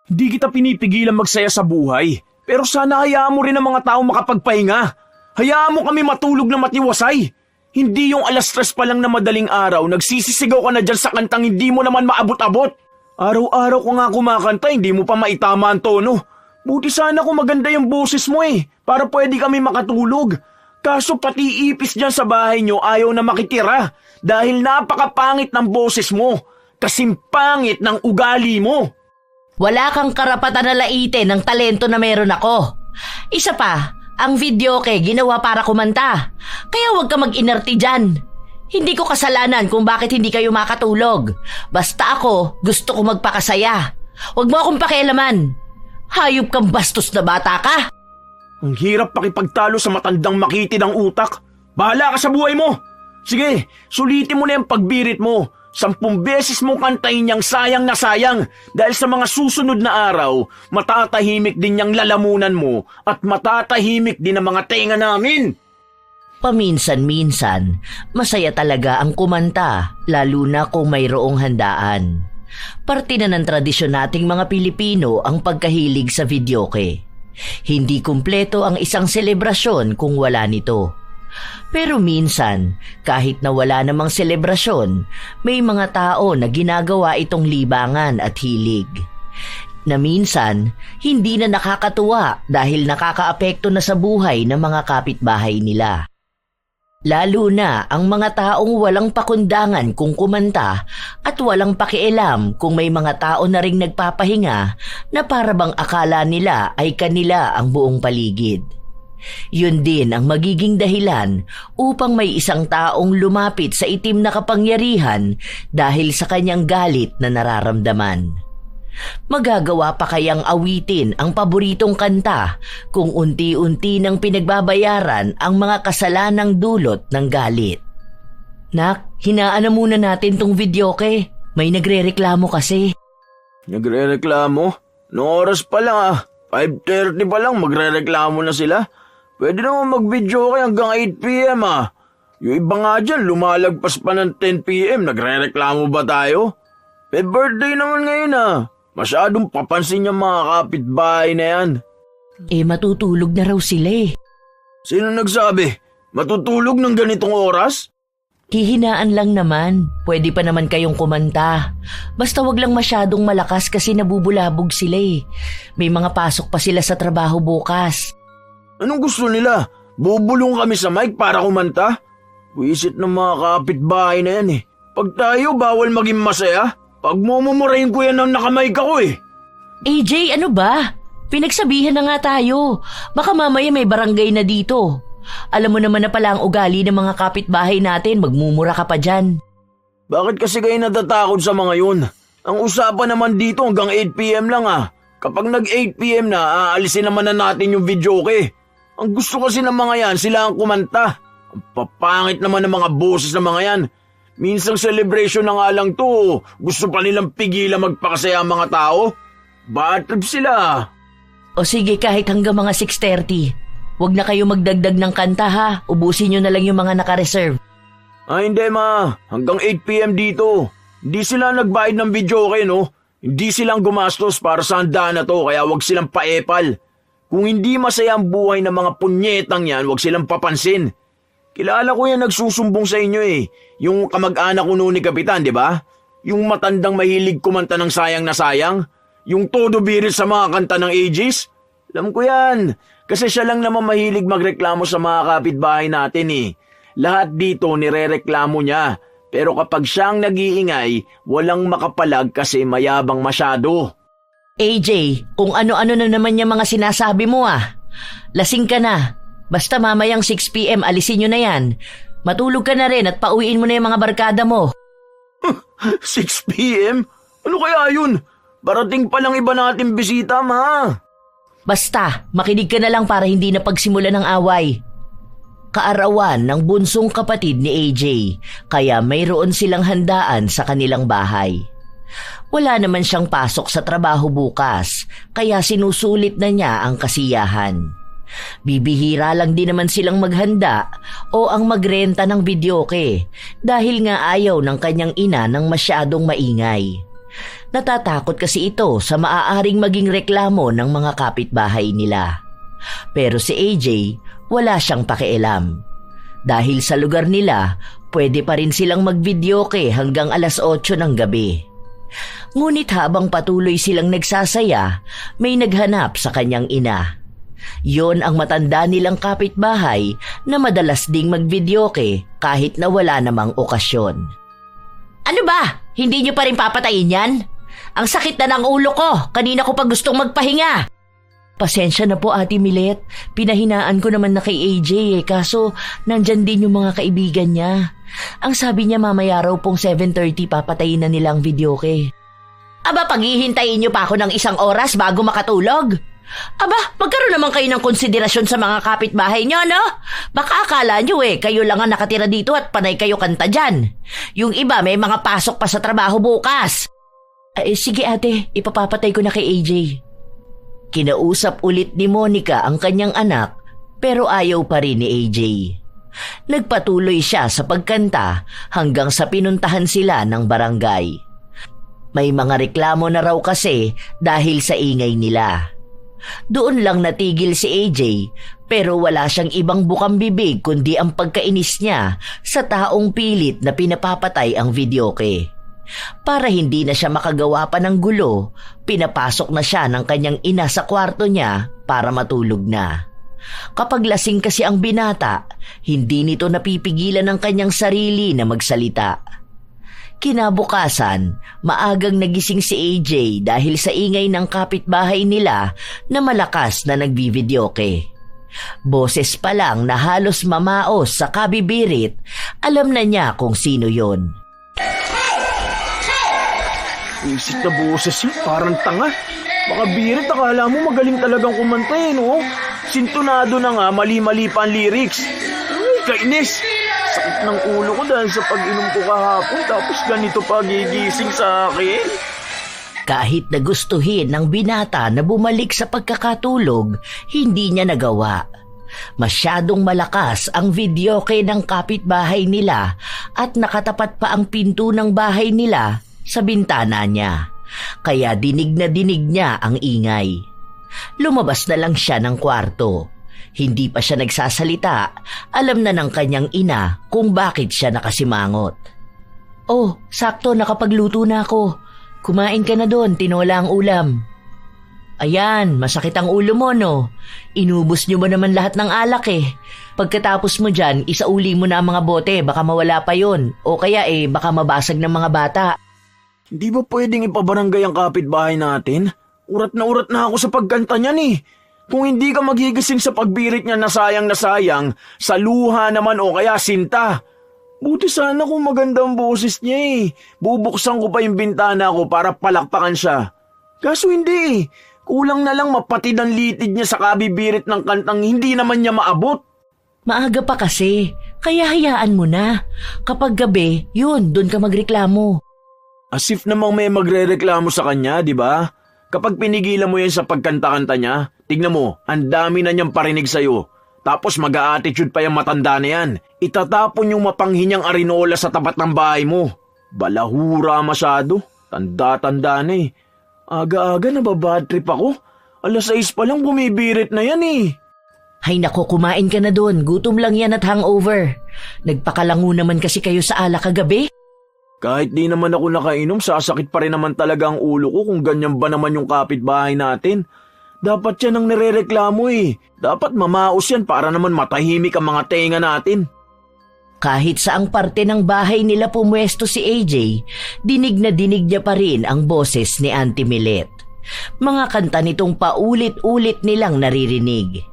Hindi kita pinipigilan magsaya sa buhay. Pero sana hayaan mo rin ang mga tao makapagpahinga. Hayaan mo kami matulog na matiwasay. Hindi yung 3:00 pa lang na madaling araw, nagsisisigaw ka na dyan sa kantang hindi mo naman maabot-abot. Araw-araw ko nga kumakanta, hindi mo pa maitama ang tono. Buti sana kung maganda yung boses mo para pwede kami makatulog. Kaso pati ipis dyan sa bahay nyo ayaw na makitira dahil napakapangit ng boses mo. Kasing pangit ng ugali mo. Wala kang karapatan na laitin ng talento na meron ako. Isa pa, ang videoke ginawa para kumanta. Kaya huwag ka mag-inerti dyan. Hindi ko kasalanan kung bakit hindi kayo makatulog. Basta ako, gusto ko magpakasaya. Huwag mo akong pakialaman. Hayop kang bastos na bata ka. Ang hirap pakipagtalo sa matandang makitid ang utak. Bahala ka sa buhay mo. Sige, sulitin mo na yung pagbirit mo. 10 beses mo kantahin niyang sayang na sayang dahil sa mga susunod na araw, matatahimik din niyang lalamunan mo at matatahimik din ang mga tenga namin. Paminsan-minsan, masaya talaga ang kumanta, lalo na kung mayroong handaan. Parte na ng tradisyon nating mga Pilipino ang pagkahilig sa videoke. Hindi kumpleto ang isang selebrasyon kung wala nito. Pero minsan, kahit na wala namang selebrasyon, may mga tao na ginagawa itong libangan at hilig. Na minsan, hindi na nakakatuwa dahil nakakaapekto na sa buhay ng mga kapitbahay nila. Lalo na ang mga taong walang pakundangan kung kumanta at walang pakialam kung may mga tao na ring nagpapahinga na parabang akala nila ay kanila ang buong paligid. Yun din ang magiging dahilan upang may isang taong lumapit sa itim na kapangyarihan dahil sa kanyang galit na nararamdaman. Magagawa pa kayang awitin ang paboritong kanta kung unti-unti nang pinagbabayaran ang mga kasalanang dulot ng galit. Nak, hinaan na muna natin tong videoke. May nagrereklamo kasi. Nagrereklamo? Noong oras pa lang 5:30 pa lang magrereklamo na sila. Pwede naman mag-video hanggang 8 p.m. Yung iba nga dyan, lumalagpas pa ng 10 p.m. Nagre-reklamo ba tayo? Birthday naman ngayon Masyadong papansin yung mga kapitbahay na yan. Matutulog na raw sila Sino nagsabi? Matutulog ng ganitong oras? Hihinaan lang naman. Pwede pa naman kayong kumanta. Basta wag lang masyadong malakas kasi nabubulabog sila May mga pasok pa sila sa trabaho bukas. Anong gusto nila? Bubulong kami sa mic para kumanta? Wisit ng mga kapitbahay na yan Pag tayo, bawal maging masaya. Pag mumumurahin ko yan ng nakamay ako AJ, ano ba? Pinagsabihan na nga tayo. Baka mamaya may barangay na dito. Alam mo naman na pala ang ugali ng mga kapitbahay natin, magmumura ka pa dyan. Bakit kasi kayo natatakot sa mga yun? Ang usapan naman dito hanggang 8 p.m. lang Kapag nag 8 p.m. na, aalisin naman na natin yung videoke. Ang gusto kasi ng mga yan, sila ang kumanta. Ang papangit naman ng mga boses ng mga yan. Minsang celebration na nga lang to, gusto pa nilang pigilan magpakasaya ang mga tao? Bad trip sila. O sige, kahit hanggang mga 6:30. Huwag na kayo magdagdag ng kanta Ubusin nyo na lang yung mga naka-reserve. Hindi hanggang 8 p.m. dito. Hindi sila nagbayad ng videoke Hindi silang gumastos para sa handa na to kaya wag silang paepal. Kung hindi masaya ang buhay ng mga punyetang yan, wag silang papansin. Kilala ko yan nagsusumbong sa inyo Yung kamag-anak ko noon ni Kapitan, di ba? Yung matandang mahilig kumanta ng sayang na sayang. Yung todo birit sa mga kanta ng Aegis. Alam ko yan. Kasi siya lang naman mahilig magreklamo sa mga kapitbahay natin Lahat dito nirereklamo niya. Pero kapag siyang nag-iingay, walang makapalag kasi mayabang masyado. AJ, kung ano-ano na naman yung mga sinasabi mo Lasing ka na. Basta mamayang 6 p.m. alisin nyo na yan. Matulog ka na rin at pauwiin mo na yung mga barkada mo. 6 p.m.? Ano kaya yun? Barating pa lang iba natin bisita, Basta, makinig ka na lang para hindi na pagsimulan ng away. Kaarawan ng bunsong kapatid ni AJ, kaya mayroon silang handaan sa kanilang bahay. Wala naman siyang pasok sa trabaho bukas, kaya sinusulit na niya ang kasiyahan. Bibihira lang din naman silang maghanda o ang magrenta ng videoke dahil nga ayaw ng kanyang ina ng masyadong maingay. Natatakot kasi ito sa maaaring maging reklamo ng mga kapitbahay nila. Pero si AJ, wala siyang pakialam. Dahil sa lugar nila, pwede pa rin silang mag-videoke hanggang alas 8 ng gabi. Ngunit habang patuloy silang nagsasaya, may naghanap sa kanyang ina. Yon ang matanda nilang kapitbahay na madalas ding mag-videoke kahit na wala namang okasyon. Ano ba? Hindi niyo pa rin papatayin yan? Ang sakit na ng ulo ko. Kanina ko pa gustong magpahinga. Pasensya na po, Ate Milet. Pinahinaan ko naman na kay AJ kaso nandyan din yung mga kaibigan niya. Ang sabi niya mamaya raw pong 7:30 papatayin na nilang videoke. Aba, paghihintayin niyo pa ako ng 1 oras bago makatulog? Aba, magkaroon naman kayo ng konsiderasyon sa mga kapitbahay niyo, no? Baka akala niyo kayo lang ang nakatira dito at panay kayo kanta dyan. Yung iba may mga pasok pa sa trabaho bukas. Sige ate, ipapapatay ko na kay AJ. Kinausap ulit ni Monica ang kanyang anak pero ayaw pa rin ni AJ. Nagpatuloy siya sa pagkanta hanggang sa pinuntahan sila ng barangay. May mga reklamo na raw kasi dahil sa ingay nila. Doon lang natigil si AJ pero wala siyang ibang bukang bibig kundi ang pagkainis niya sa taong pilit na pinapapatay ang videoke. Para hindi na siya makagawa pa ng gulo, pinapasok na siya ng kanyang ina sa kwarto niya para matulog na. Kapag lasing kasi ang binata, hindi nito napipigilan ang kanyang sarili na magsalita. Kinabukasan, maagang nagising si AJ dahil sa ingay ng kapitbahay nila na malakas na nagbivideoke. Boses pa lang na halos mamaos sa kabibirit, alam na niya kung sino yon. Isit na boses yun, parang tanga. Makabirit, akala mo magaling talagang kumanta no? Sintonado na nga, mali-mali pa ang lyrics. Kainis! Sakit ng ulo ko dahil sa pag-inom ko kahapon tapos ganito pa gigising sa akin. Kahit nagustuhin ng binata na bumalik sa pagkakatulog, hindi niya nagawa. Masyadong malakas ang videoke ng kapitbahay nila at nakatapat pa ang pinto ng bahay nila sa bintana niya, kaya dinig na dinig niya ang ingay. Lumabas na lang siya ng kwarto. Hindi pa siya nagsasalita, alam na ng kanyang ina kung bakit siya nakasimangot. Oh, sakto nakapagluto na ako. Kumain ka na doon, tinola ang ulam. Ayan, masakit ang ulo mo no. Inubos niyo mo naman lahat ng alak Pagkatapos mo dyan, isauli mo na ang mga bote, baka mawala pa yon. O kaya baka mabasag ng mga bata. Hindi ba pwedeng ipabarangay ang kapitbahay natin? Urat na ako sa pagkanta niyan Kung hindi ka magigising sa pagbirit niya na sayang, sa luha naman o kaya sinta. Buti sana kung magandang boses niya Bubuksan ko pa yung bintana ko para palakpakan siya. Kaso hindi Kulang na lang mapatid ang litid niya sa kabibirit ng kantang hindi naman niya maabot. Maaga pa kasi, kaya hayaan mo na. Kapag gabi, doon ka magreklamo. As if namang may magrereklamo sa kanya, di ba? Kapag pinigilan mo yan sa pagkanta-kanta niya, tignan mo, ang dami na niyang parinig sa'yo. Tapos mag-a-attitude pa yung matanda na yan. Itatapon yung mapanghinyang arinola sa tapat ng bahay mo. Balahura masyado. Tanda-tanda na Aga-aga nababad trip ako. 6:00 pa lang bumibirit na yan Hay nako, kumain ka na doon. Gutom lang yan at hangover. Nagpakalango naman kasi kayo sa alak kagabi. Kahit di naman ako nakainom, sasakit pa rin naman talaga ang ulo ko kung ganyan ba naman yung kapitbahay natin. Dapat yan ang nirereklamo Dapat mamaos yan para naman matahimik ang mga tenga natin. Kahit saang parte ng bahay nila pumwesto si AJ, dinig na dinig niya pa rin ang boses ni Auntie Milet. Mga kanta nitong paulit-ulit nilang naririnig.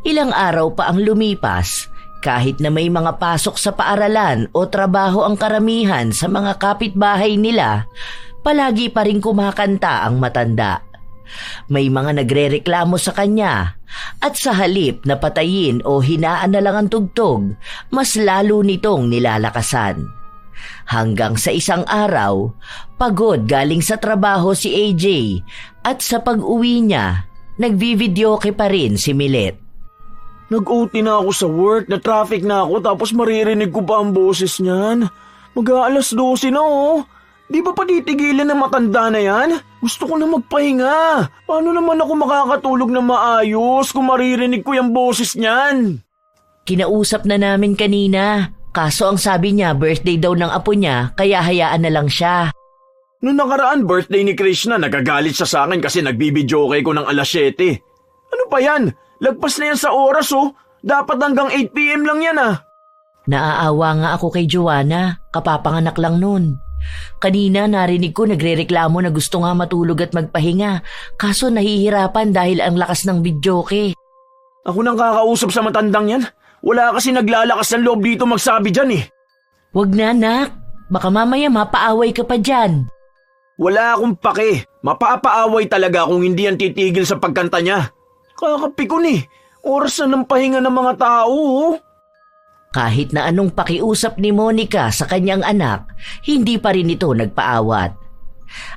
Ilang araw pa ang lumipas, kahit na may mga pasok sa paaralan o trabaho ang karamihan sa mga kapitbahay nila, palagi pa rin kumakanta ang matanda. May mga nagrereklamo sa kanya at sa halip na patayin o hinaan na lang ang tugtog, mas lalo nitong nilalakasan. Hanggang sa isang araw, pagod galing sa trabaho si AJ at sa pag-uwi niya, nagvivideoke pa rin si Milet. Nag-OT na ako sa work, na traffic na ako tapos maririnig ko pa ang boses niyan. Mag-12 na Di ba patitigilan ng matanda na yan? Gusto ko na magpahinga. Paano naman ako makakatulog na maayos kung maririnig ko yung boses niyan? Kinausap na namin kanina. Kaso ang sabi niya, birthday daw ng apo niya, kaya hayaan na lang siya. Noong nakaraan birthday ni Krishna, nagagalit siya sa akin kasi nagbibidyoke ko ng alas 7. Ano pa yan? Lagpas na yan sa oras oh. Dapat hanggang 8 p.m. lang yan ah. Naaawa nga ako kay Joanna, kapapanganak lang nun. Kanina narinig ko nagrereklamo na gusto nga matulog at magpahinga, kaso nahihirapan dahil ang lakas ng videoke. Ako nang kakausap sa matandang yan. Wala kasi naglalakas ng loob dito magsabi dyan eh. Wag na anak, baka mamaya mapaaway ka pa dyan. Wala akong pake. Mapapaaway talaga kung hindi yan titigil sa pagkanta niya. Kakapikon eh. Oras na ng pahinga ng mga tao oh. Kahit na anong pakiusap ni Monica sa kanyang anak, hindi pa rin ito nagpaawat.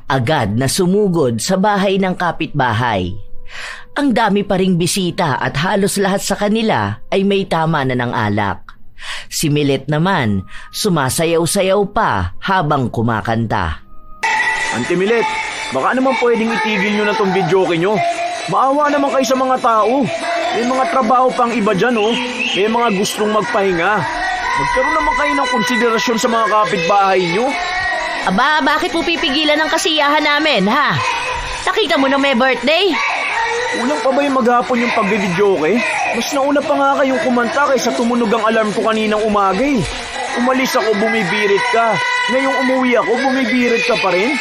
Agad na sumugod sa bahay ng kapitbahay. Ang dami pa ring bisita at halos lahat sa kanila ay may tama na ng alak. Si Milet naman, sumasayaw-sayaw pa habang kumakanta. Auntie Milet, baka naman pwedeng itigil nyo na tong videoke nyo. Maawa naman kayo sa mga tao. May mga trabaho pang iba dyan oh. May mga gustong magpahinga. Magkaroon naman kayo ng konsiderasyon sa mga kapitbahay nyo. Aba, bakit mo pipigilan ang kasiyahan namin, ha? Nakita mo na may birthday? Ulang pa ba yung maghapon yung pagbibidyoke? Mas nauna pa nga kayong kumanta kaysa tumunog ang alarm ko kaninang umaga eh. Umalis ako, bumibirit ka. Ngayong umuwi ako, bumibirit ka pa rin?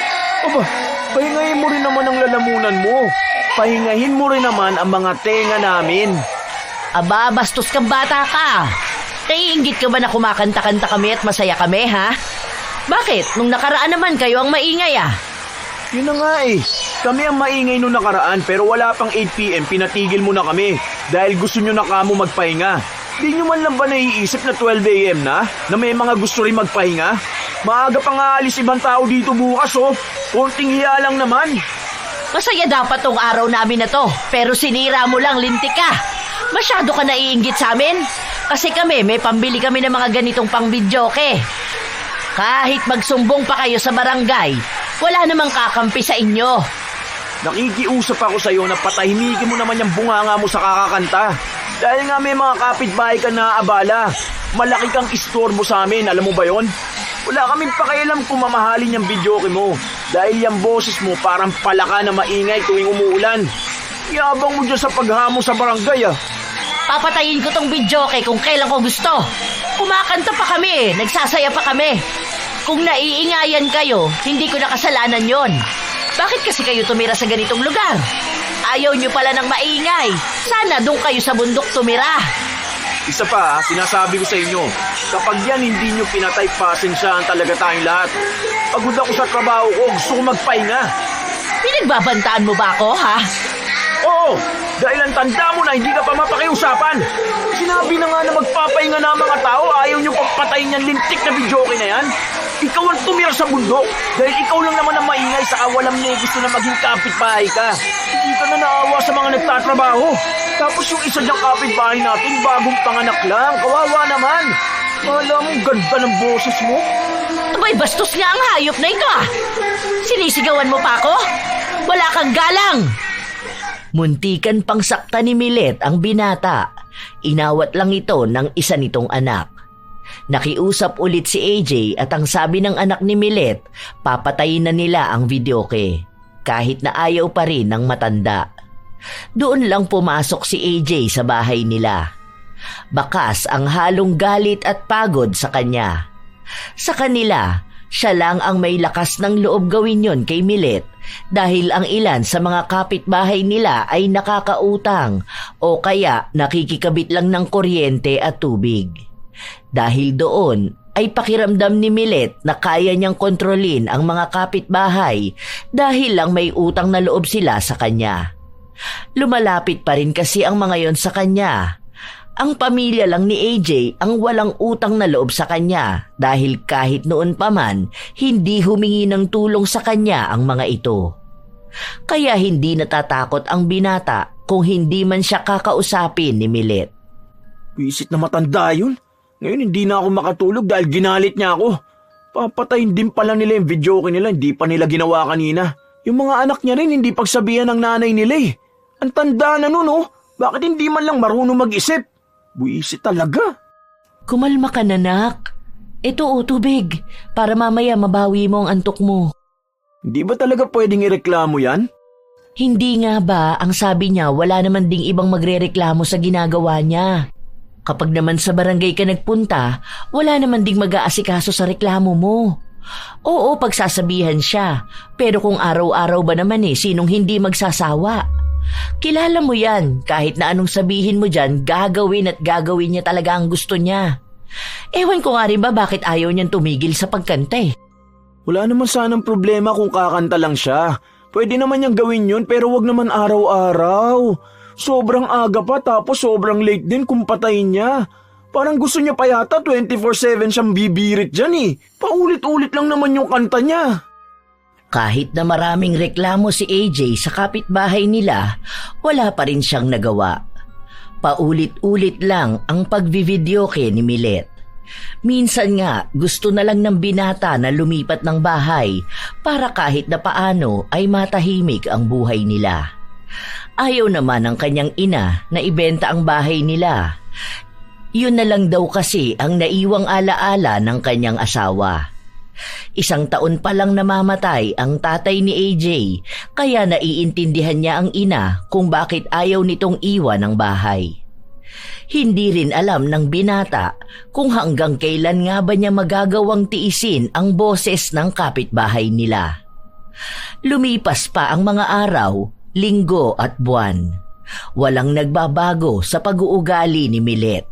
Aba, pahingahin mo rin naman ang lalamunan mo. Pahingahin mo rin naman ang mga tenga namin. Aba, bastos kang bata ka. Naiinggit ka ba na kumakanta-kanta kami at masaya kami, ha? Bakit? Nung nakaraan naman kayo ang maingay, ah. Yun na nga eh. Kami ang maingay nung nakaraan pero wala pang 8 p.m. pinatigil mo na kami dahil gusto nyo na kamo magpahinga. Di nyo man lang ba naiisip na 12 a.m. na may mga gusto rin magpahinga? Maaga pang aalis ibang tao dito bukas oh. Konting hiya lang naman. Masaya dapat tong araw namin na to, pero sinira mo lang, lintik ka. Masyado ka naiinggit sa amin. Kasi kami, may pambili kami ng mga ganitong pang-videoke. Kahit magsumbong pa kayo sa barangay, wala namang kakampi sa inyo. Nakikiusap ako sa'yo na patahimikin mo naman yung bunganga mo sa kakakanta. Dahil nga may mga kapitbahay ka na abala. Malaki kang istorbo sa amin, alam mo ba yon? Wala kaming pakialam kung mamahalin yung videoke mo. Dahil yung boses mo parang palaka na maingay tuwing umuulan. Yabang mo dyan sa paghamo sa barangay ah. Papatayin ko tong videoke kung kailan ko gusto. Kumakanta pa kami, nagsasaya pa kami. Kung naiingayan kayo, hindi ko nakasalanan yon. Bakit kasi kayo tumira sa ganitong lugar? Ayaw nyo pala ng maingay. Sana doon kayo sa bundok tumira. Isa pa, sinasabi ko sa inyo, kapag yan hindi nyo pinatay, pasensyahan talaga tayong lahat. Pagod ako sa trabaho ko, gusto ko magpahinga. Pinagbabantaan mo ba ako, ha? Oo, dahil ang tanda mo na hindi ka pa mapakiusapan. Sinabi na nga na magpapahinga na ang mga tao, ayaw nyo pagpatayin yung lintik na videoke na yan. Ikaw ang tumira sa bundok dahil ikaw lang naman ang maingay sa awalam niya gusto na maging kapitbahay ka. Hindi ka na naawa sa mga nagtatrabaho. Tapos yung isa diyang kapitbahay natin, bagong panganak lang. Kawawa naman. Kala mo, ganda ng boses mo. Abay, bastos nga ang hayop na ito, ah. Sinisigawan mo pa ako? Wala kang galang. Muntikan pang sakta ni Milet ang binata. Inawat lang ito ng isa nitong anak. Nakiusap ulit si AJ at ang sabi ng anak ni Milet, papatayin na nila ang videoke. Kahit na ayaw pa rin ng matanda. Doon lang pumasok si AJ sa bahay nila. Bakas ang halong galit at pagod sa kanya. Sa kanila, siya lang ang may lakas ng loob gawin yon kay Milet dahil ang ilan sa mga kapitbahay nila ay nakakautang o kaya nakikikabit lang ng kuryente at tubig. Dahil doon ay pakiramdam ni Milet na kaya niyang kontrolin ang mga kapitbahay dahil lang may utang na loob sila sa kanya. Lumalapit pa rin kasi ang mga yon sa kanya. Ang pamilya lang ni AJ ang walang utang na loob sa kanya dahil kahit noon pa man, hindi humingi ng tulong sa kanya ang mga ito. Kaya hindi natatakot ang binata kung hindi man siya kakausapin ni Milet. Wisit na matanda yun. Ngayon hindi na ako makatulog dahil ginalit niya ako. Papatayin din pala nila yung videoke nila, hindi pa nila ginawa kanina. Yung mga anak niya rin hindi pagsabihan ng nanay nila eh. Ang tanda na nun oh, bakit hindi man lang marunong mag-isip? Buisit talaga. Kumalma ka na, nak. Ito tubig, para mamaya mabawi mo ang antok mo. Hindi ba talaga pwedeng ireklamo yan? Hindi nga ba, ang sabi niya wala naman ding ibang magrereklamo sa ginagawa niya. Kapag naman sa barangay ka nagpunta, wala naman ding mag-aasikaso sa reklamo mo. Oo, pagsasabihan siya, pero kung araw-araw ba naman sinong hindi magsasawa? Kilala mo yan, kahit na anong sabihin mo dyan, gagawin at gagawin niya talaga ang gusto niya. Ewan ko nga rin ba bakit ayaw niyang tumigil sa pagkanta. Wala naman sanang problema kung kakanta lang siya. Pwede naman niyang gawin yun pero wag naman araw-araw. Sobrang aga pa tapos sobrang late din kung patayin niya. Parang gusto niya pa yata 24/7 siyang bibirit dyan. Paulit-ulit lang naman yung kanta niya. Kahit na maraming reklamo si AJ sa kapitbahay nila, wala pa rin siyang nagawa. Paulit-ulit lang ang pagvivideoke ni Milet. Minsan nga gusto na lang ng binata na lumipat ng bahay para kahit na paano ay matahimik ang buhay nila. Ayaw naman ng kanyang ina na ibenta ang bahay nila. Yun na lang daw kasi ang naiwang alaala ng kanyang asawa. 1 taon pa lang namamatay ang tatay ni AJ, kaya naiintindihan niya ang ina kung bakit ayaw nitong iwan ang bahay. Hindi rin alam ng binata kung hanggang kailan nga ba niya magagawang tiisin ang boses ng kapitbahay nila. Lumipas pa ang mga araw, linggo at buwan. Walang nagbabago sa pag-uugali ni Milet.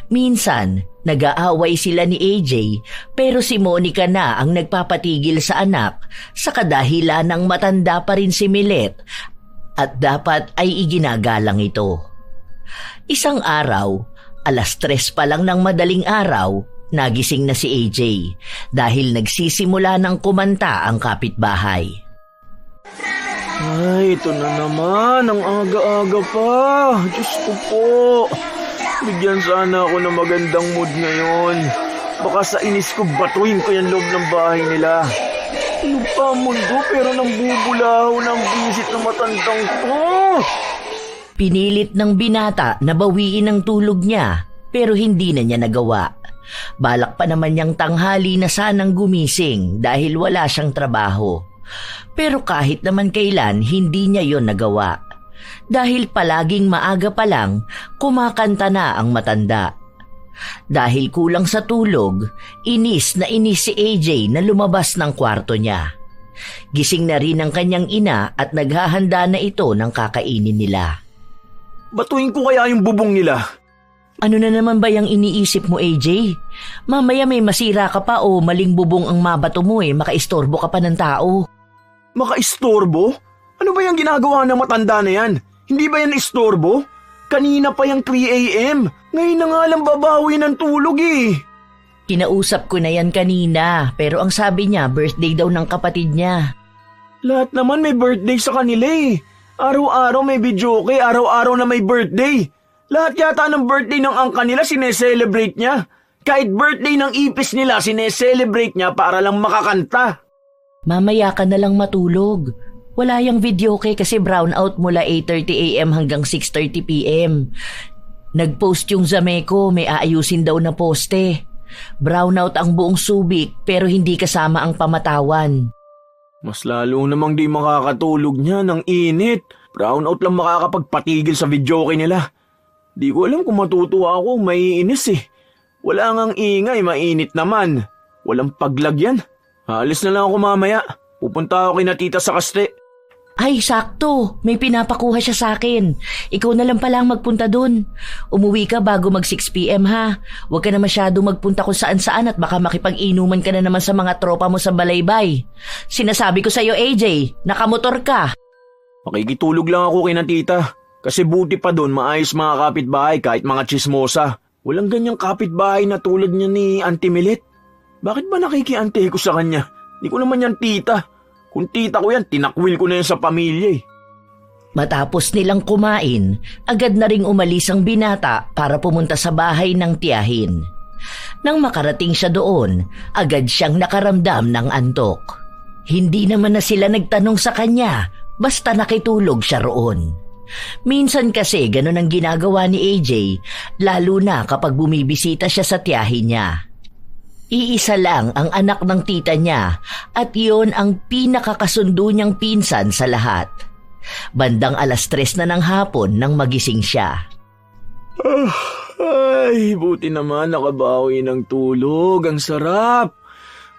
Minsan, nag-aaway sila ni AJ pero si Monica na ang nagpapatigil sa anak sa kadahilan ng matanda pa rin si Milet at dapat ay iginagalang ito. Isang araw, 3:00 pa lang ng madaling araw, nagising na si AJ dahil nagsisimula ng kumanta ang kapitbahay. Ay, ito na naman, ang aga-aga pa. Diyos ko po. Bigyan sana ako ng magandang mood ngayon. Baka sa inis ko batuin ko yung loob ng bahay nila. Ano pa ang mundo pero nang bubulaw ng bisit na matandang to? Pinilit ng binata na bawiin ang tulog niya pero hindi na niya nagawa. Balak pa naman niyang tanghali na sanang gumising dahil wala siyang trabaho. Pero kahit naman kailan hindi niya yon nagawa. Dahil palaging maaga pa lang, kumakanta na ang matanda. Dahil kulang sa tulog, inis si AJ na lumabas ng kwarto niya. Gising na rin ang kanyang ina at naghahanda na ito ng kakainin nila. Batuin ko kaya yung bubong nila? Ano na naman ba yung iniisip mo, AJ? Mamaya may masira ka pa o maling bubong ang mabato mo makaistorbo ka pa ng tao. Makaistorbo? Ano ba yung ginagawa ng matanda na yan? Hindi ba yan istorbo? Kanina pa yung 3 a.m. Ngayon na nga lang babawi ng tulog Kinausap ko na yan kanina pero ang sabi niya birthday daw ng kapatid niya. Lahat naman may birthday sa kanila Araw-araw may videoke, araw-araw na may birthday. Lahat yata ng birthday ng angka nila sineselebrate niya. Kahit birthday ng ipis nila sineselebrate niya para lang makakanta. Mamaya ka na lang matulog. Wala yung videoke kasi brownout mula 8:30 a.m. hanggang 6:30 p.m. Nag-post yung Zameco, may aayusin daw na poste. Brownout ang buong Subic pero hindi kasama ang pamatawan. Mas lalo namang di makakatulog niya ng init. Brownout lang makakapagpatigil sa videoke nila. Di ko alam kung matutuwa ako, maiinis Wala ngang ingay, mainit naman. Walang paglagyan. Alis na lang ako mamaya. Pupunta ako kina tita sa kaste. Ay, sakto. May pinapakuha siya sa akin. Ikaw na lang pala ang magpunta dun. Umuwi ka bago mag 6 p.m. ha. Huwag ka na masyado magpunta kung saan-saan at baka makipag-inuman ka na naman sa mga tropa mo sa balaybay. Sinasabi ko sa'yo, AJ, nakamotor ka. Makikitulog lang ako kina tita. Kasi buti pa dun maayos mga kapitbahay kahit mga chismosa. Walang ganyang kapitbahay na tulad niya ni Auntie Milet. Bakit ba nakikiante ko sa kanya? Di ko naman yan tita. Kung tita ko yan, tinakwil ko na yan sa pamilya Matapos nilang kumain, agad na ring umalis ang binata para pumunta sa bahay ng tiyahin. Nang makarating siya doon, agad siyang nakaramdam ng antok. Hindi naman na sila nagtanong sa kanya, basta nakitulog siya roon. Minsan kasi ganun ang ginagawa ni AJ, lalo na kapag bumibisita siya sa tiyahin niya. Iisa lang ang anak ng tita niya at iyon ang pinakakasundo niyang pinsan sa lahat. Bandang 3:00 na ng hapon nang magising siya. Ay, buti naman nakabawi ng tulog. Ang sarap.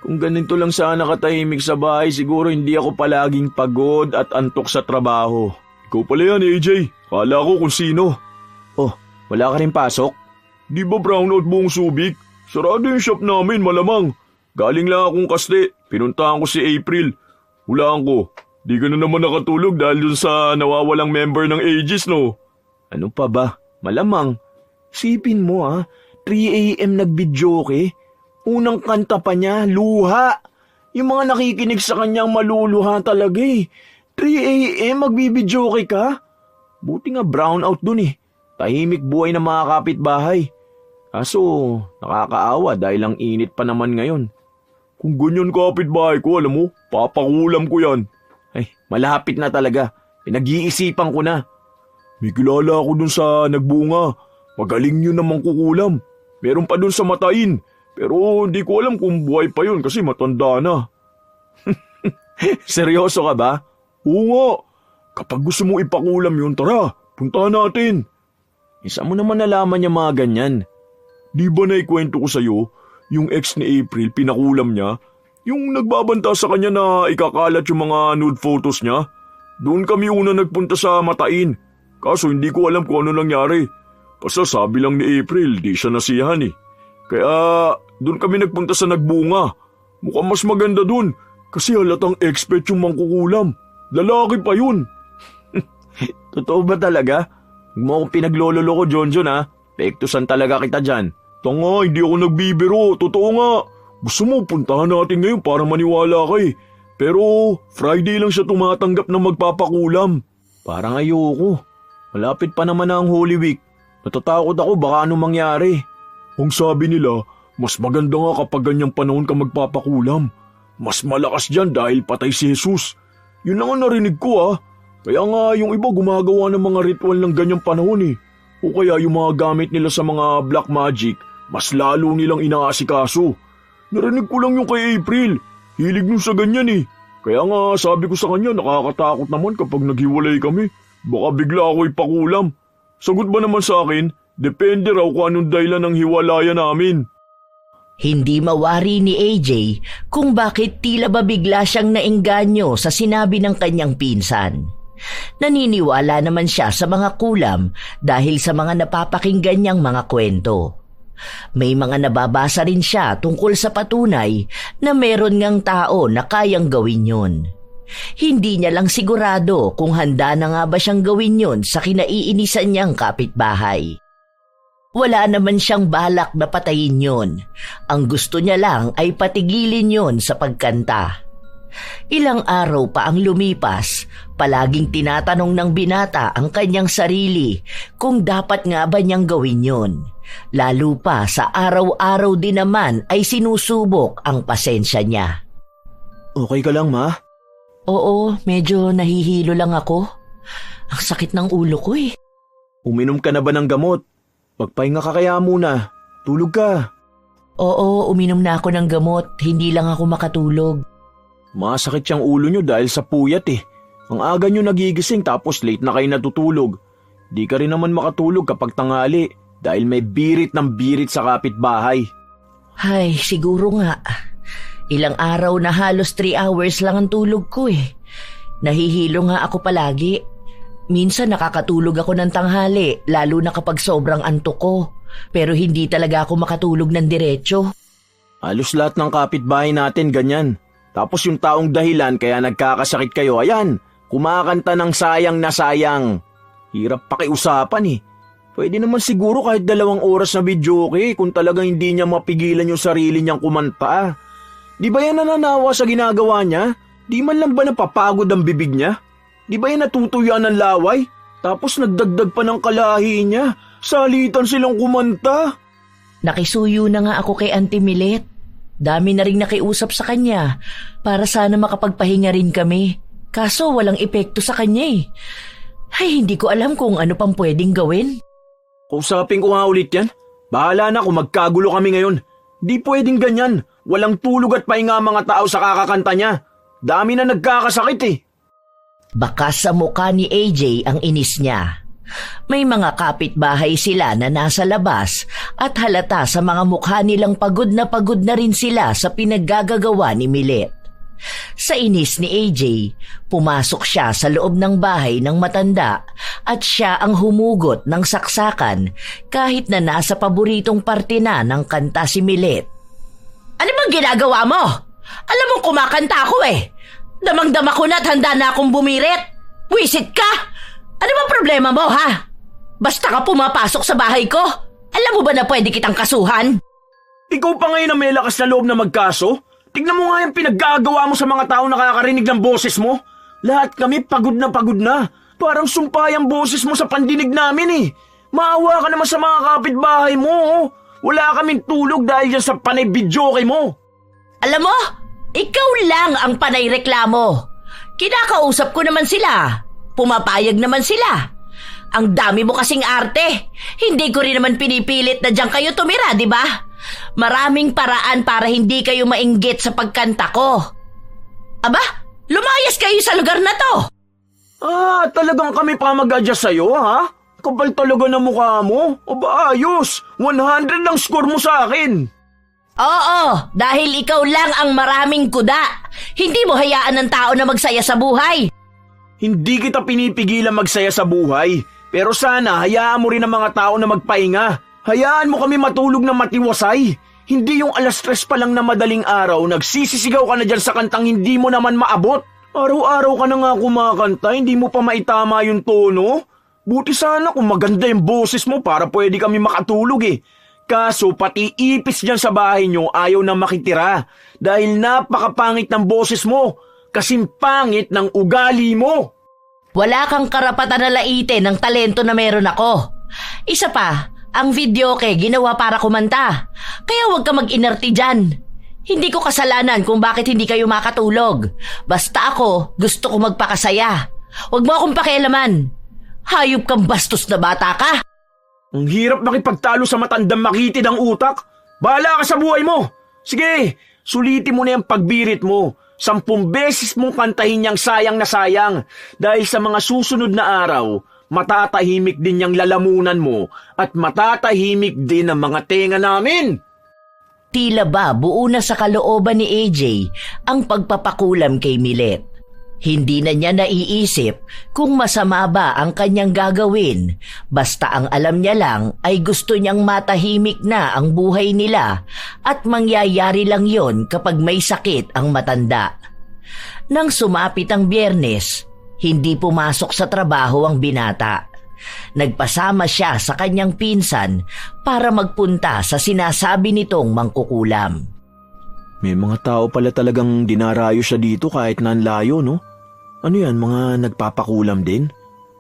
Kung ganito lang sana katahimik sa bahay, siguro hindi ako palaging pagod at antok sa trabaho. Ikaw pala yan, AJ. Kala ko kung sino. Oh, wala ka rin pasok? Di ba brownout buong Subic? Sarado yung shop namin, malamang. Galing lang akong kaste. Pinuntahan ko si April. Hulaan ko. Di ka na naman nakatulog dahil dun sa nawawalang member ng Aegis, no? Ano pa ba? Malamang. Sipin mo 3 a.m. nag-videoke. Unang kanta pa niya, luha. Yung mga nakikinig sa kanyang maluluha talaga eh. 3 a.m. magbibidyoke ka? Buti nga brownout dun eh. Tahimik buhay ng mga kapitbahay. Kaso nakakaawa dahil ang init pa naman ngayon. Kung ganyan kapitbahay ko, alam mo, papakulam ko yan. Ay, malapit na talaga. Pinag-iisipan ko na. May kilala ako dun sa nagbunga. Magaling yun namang kukulam. Meron pa dun sa Matain. Pero hindi ko alam kung buhay pa yun kasi matanda na. Seryoso ka ba? Oo nga. Kapag gusto mong ipakulam yun, tara, puntahan natin. Isa mo naman nalaman niya mga ganyan. Di ba naikwento ko sa'yo, yung ex ni April, pinakulam niya? Yung nagbabanta sa kanya na ikakalat yung mga nude photos niya? Doon kami una nagpunta sa Matain. Kaso hindi ko alam kung ano nangyari. Basta sabi lang ni April, di siya nasiyahan eh. Kaya doon kami nagpunta sa Nagbunga. Mukhang mas maganda doon kasi halatang expert yung mangkukulam. Lalaki pa yun. Totoo ba talaga? Huwag mo akong pinaglololo ko, Jonjon ha. Pektusan talaga kita dyan. Tanga, hindi ako nagbibiro. Totoo nga. Gusto mo, puntahan natin ngayon para maniwala ka eh. Pero Friday lang siya tumatanggap na magpapakulam. Parang ayoko. Malapit pa naman na ang Holy Week. Natatakot ako baka anong mangyari. Ang sabi nila, mas maganda nga kapag ganyang panahon ka magpapakulam. Mas malakas dyan dahil patay si Jesus. Yun lang ang narinig ko. Kaya nga yung iba gumagawa ng mga ritual ng ganyang panahon eh. O kaya yung mga gamit nila sa mga black magic, mas lalo nilang inaasikaso. Narinig ko lang yung kay April. Hilig nyo sa ganyan eh. Kaya nga sabi ko sa kanya nakakatakot naman kapag naghiwalay kami. Baka bigla ako ipakulam. Sagot ba naman sa akin, depende raw kung anong dahilan ng hiwalayan namin. Hindi mawari ni AJ kung bakit tila ba bigla siyang naengganyo sa sinabi ng kanyang pinsan. Naniniwala naman siya sa mga kulam dahil sa mga napapakinggan niyang mga kwento. May mga nababasa rin siya tungkol sa patunay na meron ngang tao na kayang gawin yun. Hindi niya lang sigurado kung handa na nga ba siyang gawin yun sa kinaiinisan niyang kapitbahay. Wala naman siyang balak na patayin yun. Ang gusto niya lang ay patigilin yun sa pagkanta. Ilang araw pa ang lumipas, palaging tinatanong ng binata ang kanyang sarili kung dapat nga ba niyang gawin yun. Lalo pa sa araw-araw din naman ay sinusubok ang pasensya niya. Okay ka lang, ma? Oo, medyo nahihilo lang ako. Ang sakit ng ulo ko eh. Uminom ka na ba ng gamot? Magpahinga ka kaya muna. Tulog ka. Oo, uminom na ako ng gamot. Hindi lang ako makatulog. Masakit siyang ulo nyo dahil sa puyat eh. Ang aga nyo nagigising tapos late na kayo natutulog. Di ka rin naman makatulog kapag tanghali dahil may birit ng birit sa kapitbahay. Ay, siguro nga. Ilang araw na halos 3 hours lang ang tulog ko eh. Nahihilo nga ako palagi. Minsan nakakatulog ako ng tanghali, lalo na kapag sobrang antok ko. Pero hindi talaga ako makatulog ng diretso. Halos lahat ng kapitbahay natin ganyan. Tapos yung taong dahilan kaya nagkakasakit kayo, ayan, kumakanta ng sayang na sayang. Hirap pakiusapan eh. Pwede naman siguro kahit 2 oras na videoke kung talagang hindi niya mapigilan yung sarili niyang kumanta. Di ba yan nananawa sa ginagawa niya? Di man lang ba napapagod ang bibig niya? Di ba yan natutuyaan ng laway? Tapos nagdagdag pa ng kalahi niya. Salitan silang kumanta. Nakisuyo na nga ako kay Auntie Milet. Dami na ring nakiusap sa kanya para sana makapagpahinga rin kami. Kaso walang epekto sa kanya eh. Ay, hindi ko alam kung ano pang pwedeng gawin. Kausapin ko nga ulit yan. Bahala na kung magkagulo kami ngayon. Di pwedeng ganyan. Walang tulog at pahinga ang mga tao sa kakakanta niya. Dami na nagkakasakit eh. Baka sa mukha ni AJ ang inis niya. May mga kapitbahay sila na nasa labas at halata sa mga mukha nilang pagod na rin sila sa pinaggagawa ni Milet. Sa inis ni AJ, pumasok siya sa loob ng bahay ng matanda at siya ang humugot ng saksakan kahit na nasa paboritong parte na ng kanta si Milet. Ano bang ginagawa mo? Alam mo kumakanta ako eh. Damang-dama ko na at handa na akong bumirit. Wisit ka! Ano bang problema mo ha? Basta ka pumapasok sa bahay ko, alam mo ba na pwede kitang kasuhan? Ikaw pa ngayon na may lakas na loob na magkaso? Tignan mo nga yung pinaggagawa mo sa mga tao nakakarinig ng boses mo. Lahat kami pagod na. Parang sumpay ang boses mo sa pandinig namin eh. Maawa ka naman sa mga kapitbahay mo. Oh. Wala kaming tulog dahil dyan sa panay videoke mo. Alam mo, ikaw lang ang panay reklamo. Kinakausap ko naman sila. Pumapayag naman sila. Ang dami mo kasing arte. Hindi ko rin naman pinipilit na diyan kayo tumira, di ba? Maraming paraan para hindi kayo mainggit sa pagkanta ko. Aba, lumayas kayo sa lugar na to. Talagang kami pa mag-adjust sa'yo, ha? Kapal talaga na mukha mo. Aba, ayos. 100 lang score mo sa akin. Oo, dahil ikaw lang ang maraming kuda. Hindi mo hayaan ng tao na magsaya sa buhay. Hindi kita pinipigilan magsaya sa buhay. Pero sana hayaan mo rin ang mga tao na magpahinga. Hayaan mo kami matulog na matiwasay. Hindi yung 3:00 pa lang na madaling araw, nagsisisigaw ka na dyan sa kantang hindi mo naman maabot. Araw-araw ka na nga kumakanta, hindi mo pa maitama yung tono. Buti sana kung maganda yung boses mo para pwede kami makatulog eh. Kaso pati ipis dyan sa bahay nyo ayaw na makitira dahil napakapangit ng boses mo. Kasing pangit ng ugali mo. Wala kang karapatan na laitin ng talento na meron ako. Isa pa, ang videoke ginawa para kumanta. Kaya huwag ka mag-inerti dyan. Hindi ko kasalanan kung bakit hindi kayo makatulog. Basta ako, gusto ko magpakasaya. Huwag mo akong pakialaman. Hayop kang bastos na bata ka. Ang hirap makipagtalo sa matandang makitid ang utak. Bahala ka sa buhay mo. Sige, sulitin mo na yung pagbirit mo. 10 beses mong kantahin niyang sayang na sayang dahil sa mga susunod na araw, matatahimik din niyang lalamunan mo at matatahimik din ang mga tenga namin. Tila ba buo na sa kalooban ni AJ ang pagpapakulam kay Milet. Hindi na niya naiisip kung masama ba ang kanyang gagawin. Basta ang alam niya lang ay gusto niyang matahimik na ang buhay nila at mangyayari lang yon kapag may sakit ang matanda. Nang sumapit ang Biyernes, hindi pumasok sa trabaho ang binata. Nagpasama siya sa kanyang pinsan para magpunta sa sinasabi nitong mangkukulam. May mga tao pala talagang dinarayo siya dito kahit nanlayo, no? Ano yan, mga nagpapakulam din?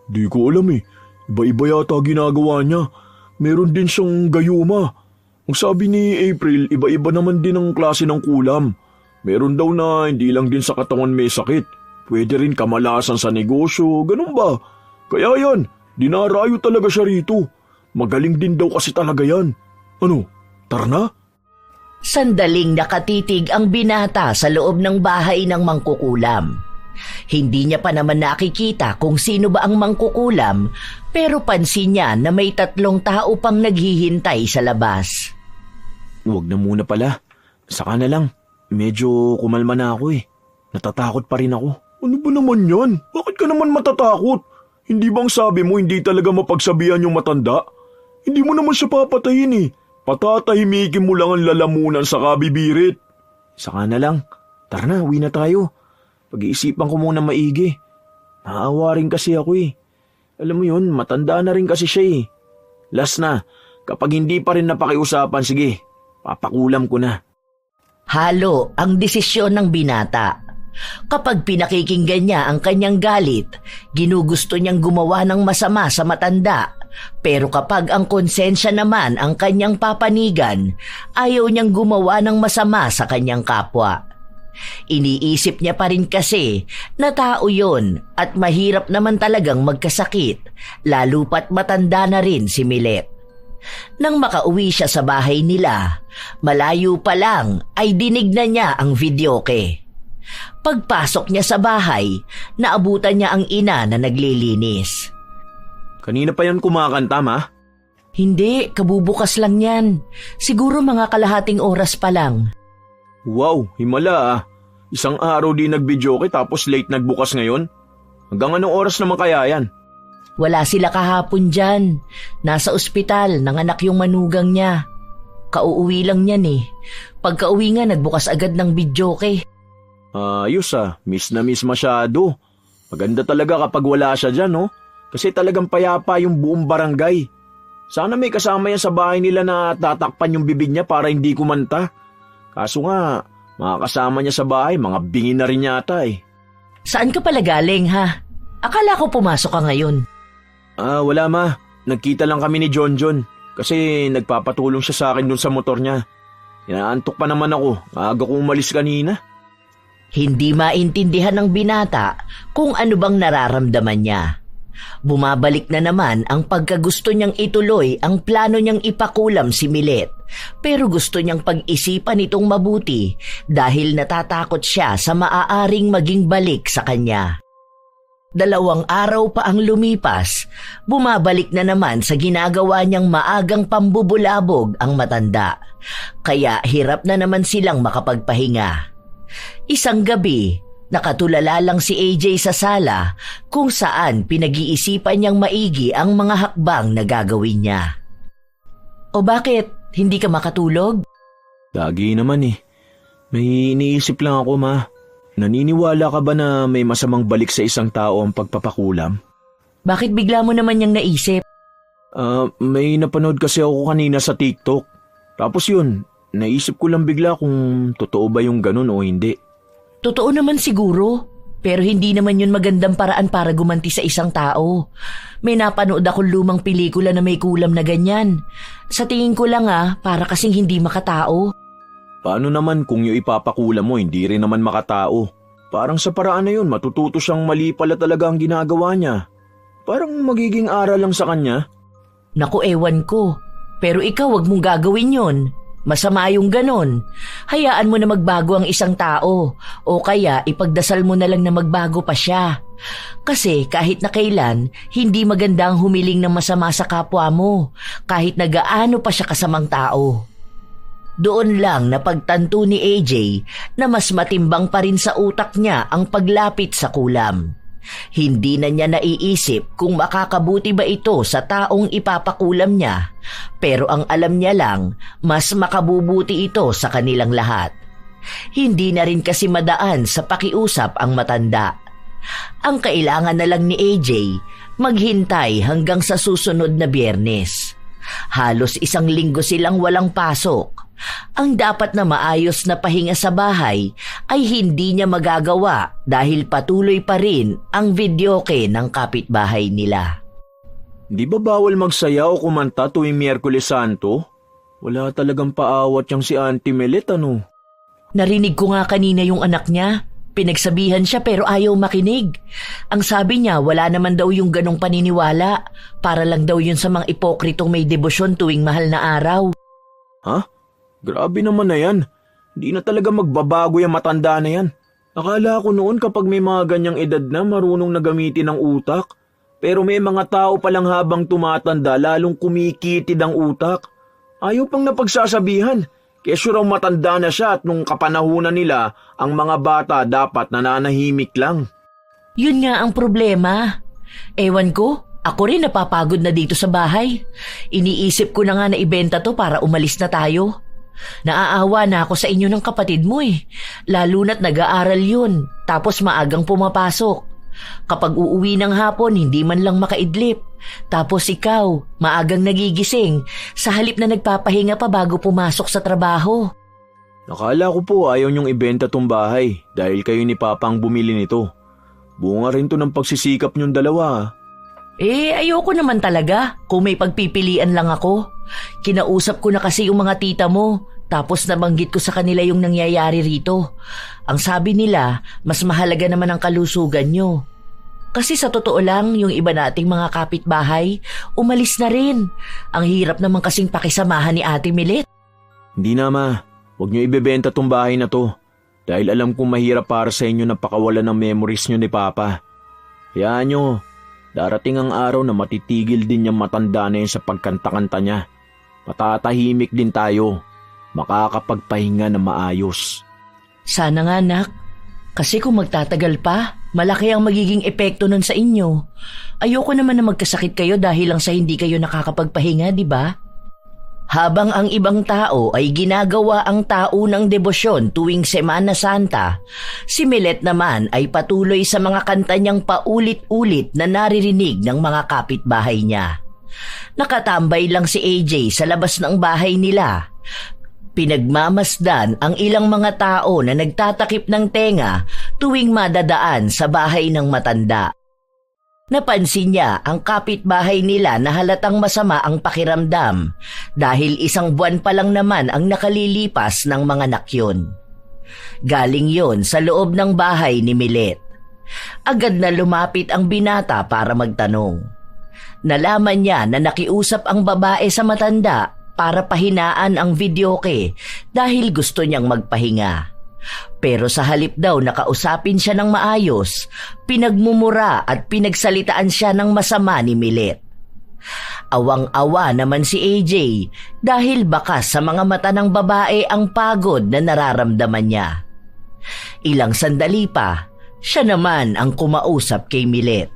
Di ko alam eh. Iba-iba yata ginagawa niya. Meron din siyang gayuma. Ang sabi ni April, iba-iba naman din ang klase ng kulam. Meron daw na hindi lang din sa katawan may sakit. Pwede rin kamalasan sa negosyo, ganun ba? Kaya yan, dinarayo talaga siya rito. Magaling din daw kasi talaga yan. Ano, tara na? Sandaling nakatitig ang binata sa loob ng bahay ng mangkukulam. Hindi niya pa naman nakikita kung sino ba ang mangkukulam, pero pansin niya na may 3 tao pang naghihintay sa labas. Huwag na muna pala. Saka na lang. Medyo kumalma na ako eh. Natatakot pa rin ako. Ano ba naman yan? Bakit ka naman matatakot? Hindi bang sabi mo hindi talaga mapagsabihan yung matanda? Hindi mo naman siya papatayin eh. Patatahimikin mo lang ang lalamunan sa kabibirit. Saka na lang. Tara na, uwi na tayo. Pag-iisipan ko muna maigi. Naawa rin kasi ako eh. Alam mo yun, matanda na rin kasi siya eh. Last na, kapag hindi pa rin napakiusapan, sige, papakulam ko na. Halo ang desisyon ng binata. Kapag pinakikinggan niya ang kanyang galit, ginugusto niyang gumawa ng masama sa matanda. Pero kapag ang konsensya naman ang kanyang papanigan, ayaw niyang gumawa ng masama sa kanyang kapwa. Iniisip niya pa rin kasi na tao yun at mahirap naman talagang magkasakit, lalo pat matanda na rin si Milet. Nang makauwi siya sa bahay nila, malayo pa lang ay dinig na niya ang videoke. Pagpasok niya sa bahay, naabutan niya ang ina na naglilinis. Kanina pa yan kumakanta, ma? Hindi, kabubukas lang yan. Siguro mga kalahating oras pa lang. Wow, himala ah. Isang araw di nag-videoke tapos late nagbukas ngayon. Hanggang anong oras naman kaya yan? Wala sila kahapon dyan. Nasa ospital, nanganak yung manugang niya. Kauuwi lang yan eh. Pagkauwi nga, nagbukas agad ng videoke. Ayos ah, miss na miss masyado. Maganda talaga kapag wala siya dyan, no? Kasi talagang payapa yung buong barangay. Sana may kasama yan sa bahay nila na tatakpan yung bibig niya para hindi kumanta. Kaso nga, mga kasama niya sa bahay, mga bingi na rin yata eh. Saan ka pala galing ha? Akala ko pumasok ka ngayon. Wala ma. Nagkita lang kami ni John kasi nagpapatulong siya sa akin dun sa motor niya. Inaantok pa naman ako. Aga kong umalis kanina. Hindi maintindihan ng binata kung ano bang nararamdaman niya. Bumabalik na naman ang pagkagusto niyang ituloy ang plano niyang ipakulam si Milet. Pero gusto niyang pag-isipan itong mabuti dahil natatakot siya sa maaaring maging balik sa kanya. 2 araw pa ang lumipas, bumabalik na naman sa ginagawa niyang maagang pambubulabog ang matanda. Kaya hirap na naman silang makapagpahinga. Isang gabi, nakatulala lang si AJ sa sala kung saan pinag-iisipan niyang maigi ang mga hakbang na gagawin niya. O bakit? Hindi ka makatulog? Lagi naman eh. May iniisip lang ako ma. Naniniwala ka ba na may masamang balik sa isang tao ang pagpapakulam? Bakit bigla mo naman niyang naisip? May napanood kasi ako kanina sa TikTok. Tapos yun, naisip ko lang bigla kung totoo ba yung ganun o hindi. Totoo naman siguro, pero hindi naman yun magandang paraan para gumanti sa isang tao. May napanood akong lumang pelikula na may kulam na ganyan. Sa tingin ko lang para kasing hindi makatao. Paano naman kung yung ipapakulam mo hindi rin naman makatao? Parang sa paraan na yun, matututo siyang mali pala talaga ang ginagawa niya. Parang magiging aral lang sa kanya. Naku, ewan ko. Pero ikaw wag mong gagawin yun. Masama yung ganon. Hayaan mo na magbago ang isang tao o kaya ipagdasal mo na lang na magbago pa siya. Kasi kahit na kailan, hindi magandang humiling ng masama sa kapwa mo kahit na gaano pa siya kasamang tao. Doon lang napagtanto ni AJ na mas matimbang pa rin sa utak niya ang paglapit sa kulam. Hindi na niya naiisip kung makakabuti ba ito sa taong ipapakulam niya, pero ang alam niya lang, mas makabubuti ito sa kanilang lahat. Hindi na rin kasi madaan sa pakiusap ang matanda. Ang kailangan na lang ni AJ, maghintay hanggang sa susunod na Biyernes. Halos 1 linggo silang walang pasok. Ang dapat na maayos na pahinga sa bahay ay hindi niya magagawa dahil patuloy pa rin ang videoke ng kapitbahay nila. Di ba bawal magsaya o kumanta tuwing Miyerkules Santo? Wala talagang paawat yang si Auntie Melet, ano? Narinig ko nga kanina yung anak niya. Pinagsabihan siya pero ayaw makinig. Ang sabi niya wala naman daw yung ganong paniniwala. Para lang daw yun sa mga ipokritong may debosyon tuwing mahal na araw. Ha? Grabe naman na yan. Di na talaga magbabago yung matanda na yan. Akala ko noon kapag may mga ganyang edad na marunong na gamitin ang utak. Pero may mga tao palang habang tumatanda lalong kumikitid ang utak. Ayaw pang napagsasabihan. Kesyo raw matanda na siya at nung kapanahunan nila, ang mga bata dapat nananahimik lang. Yun nga ang problema. Ewan ko, ako rin napapagod na dito sa bahay. Iniisip ko na nga na ibenta to para umalis na tayo. Naaawa na ako sa inyo ng kapatid mo eh. Lalo na't nag-aaral yun, tapos maagang pumapasok. Kapag uuwi ng hapon, hindi man lang makaidlip. Tapos ikaw, maagang nagigising, sa halip na nagpapahinga pa bago pumasok sa trabaho. Nakala ko po ayaw niyong ibenta tong bahay dahil kayo ni Papa ang bumili nito. Bunga rin to ng pagsisikap niyong dalawa. Ayoko naman talaga kung may pagpipilian lang ako. Kinausap ko na kasi yung mga tita mo, tapos nabanggit ko sa kanila yung nangyayari rito. Ang sabi nila, mas mahalaga naman ang kalusugan nyo. Kasi sa totoo lang, yung iba nating mga kapitbahay, umalis na rin. Ang hirap naman kasing pakisamahan ni Ate Milet. Hindi na, Ma. Huwag niyo ibebenta tong bahay na to. Dahil alam kong mahirap para sa inyo na pakawalan ng memories niyo ni Papa. Hayaan niyo, darating ang araw na matitigil din niyang matanda na yun sa pagkanta-kanta niya. Matatahimik din tayo. Makakapagpahinga na maayos. Sana nga, Nak. Kasi kung magtatagal pa, malaki ang magiging epekto nun sa inyo. Ayoko naman na magkasakit kayo dahil lang sa hindi kayo nakakapagpahinga, di ba? Habang ang ibang tao ay ginagawa ang taunang debosyon tuwing Semana Santa, si Milet naman ay patuloy sa mga kanta niyang paulit-ulit na naririnig ng mga kapitbahay niya. Nakatambay lang si AJ sa labas ng bahay nila. Pinagmamasdan ang ilang mga tao na nagtatakip ng tenga tuwing madadaan sa bahay ng matanda. Napansin niya ang kapitbahay nila na halatang masama ang pakiramdam dahil isang buwan pa lang naman ang nakalilipas ng mga nakyon. Galing yon sa loob ng bahay ni Milet. Agad na lumapit ang binata para magtanong. Nalaman niya na nakiusap ang babae sa matanda para pahinaan ang videoke dahil gusto niyang magpahinga. Pero sa halip daw na kausapin siya ng maayos, pinagmumura at pinagsalitaan siya ng masama ni Milet. Awang-awa naman si AJ dahil bakas sa mga mata ng babae ang pagod na nararamdaman niya. Ilang sandali pa, siya naman ang kumausap kay Milet.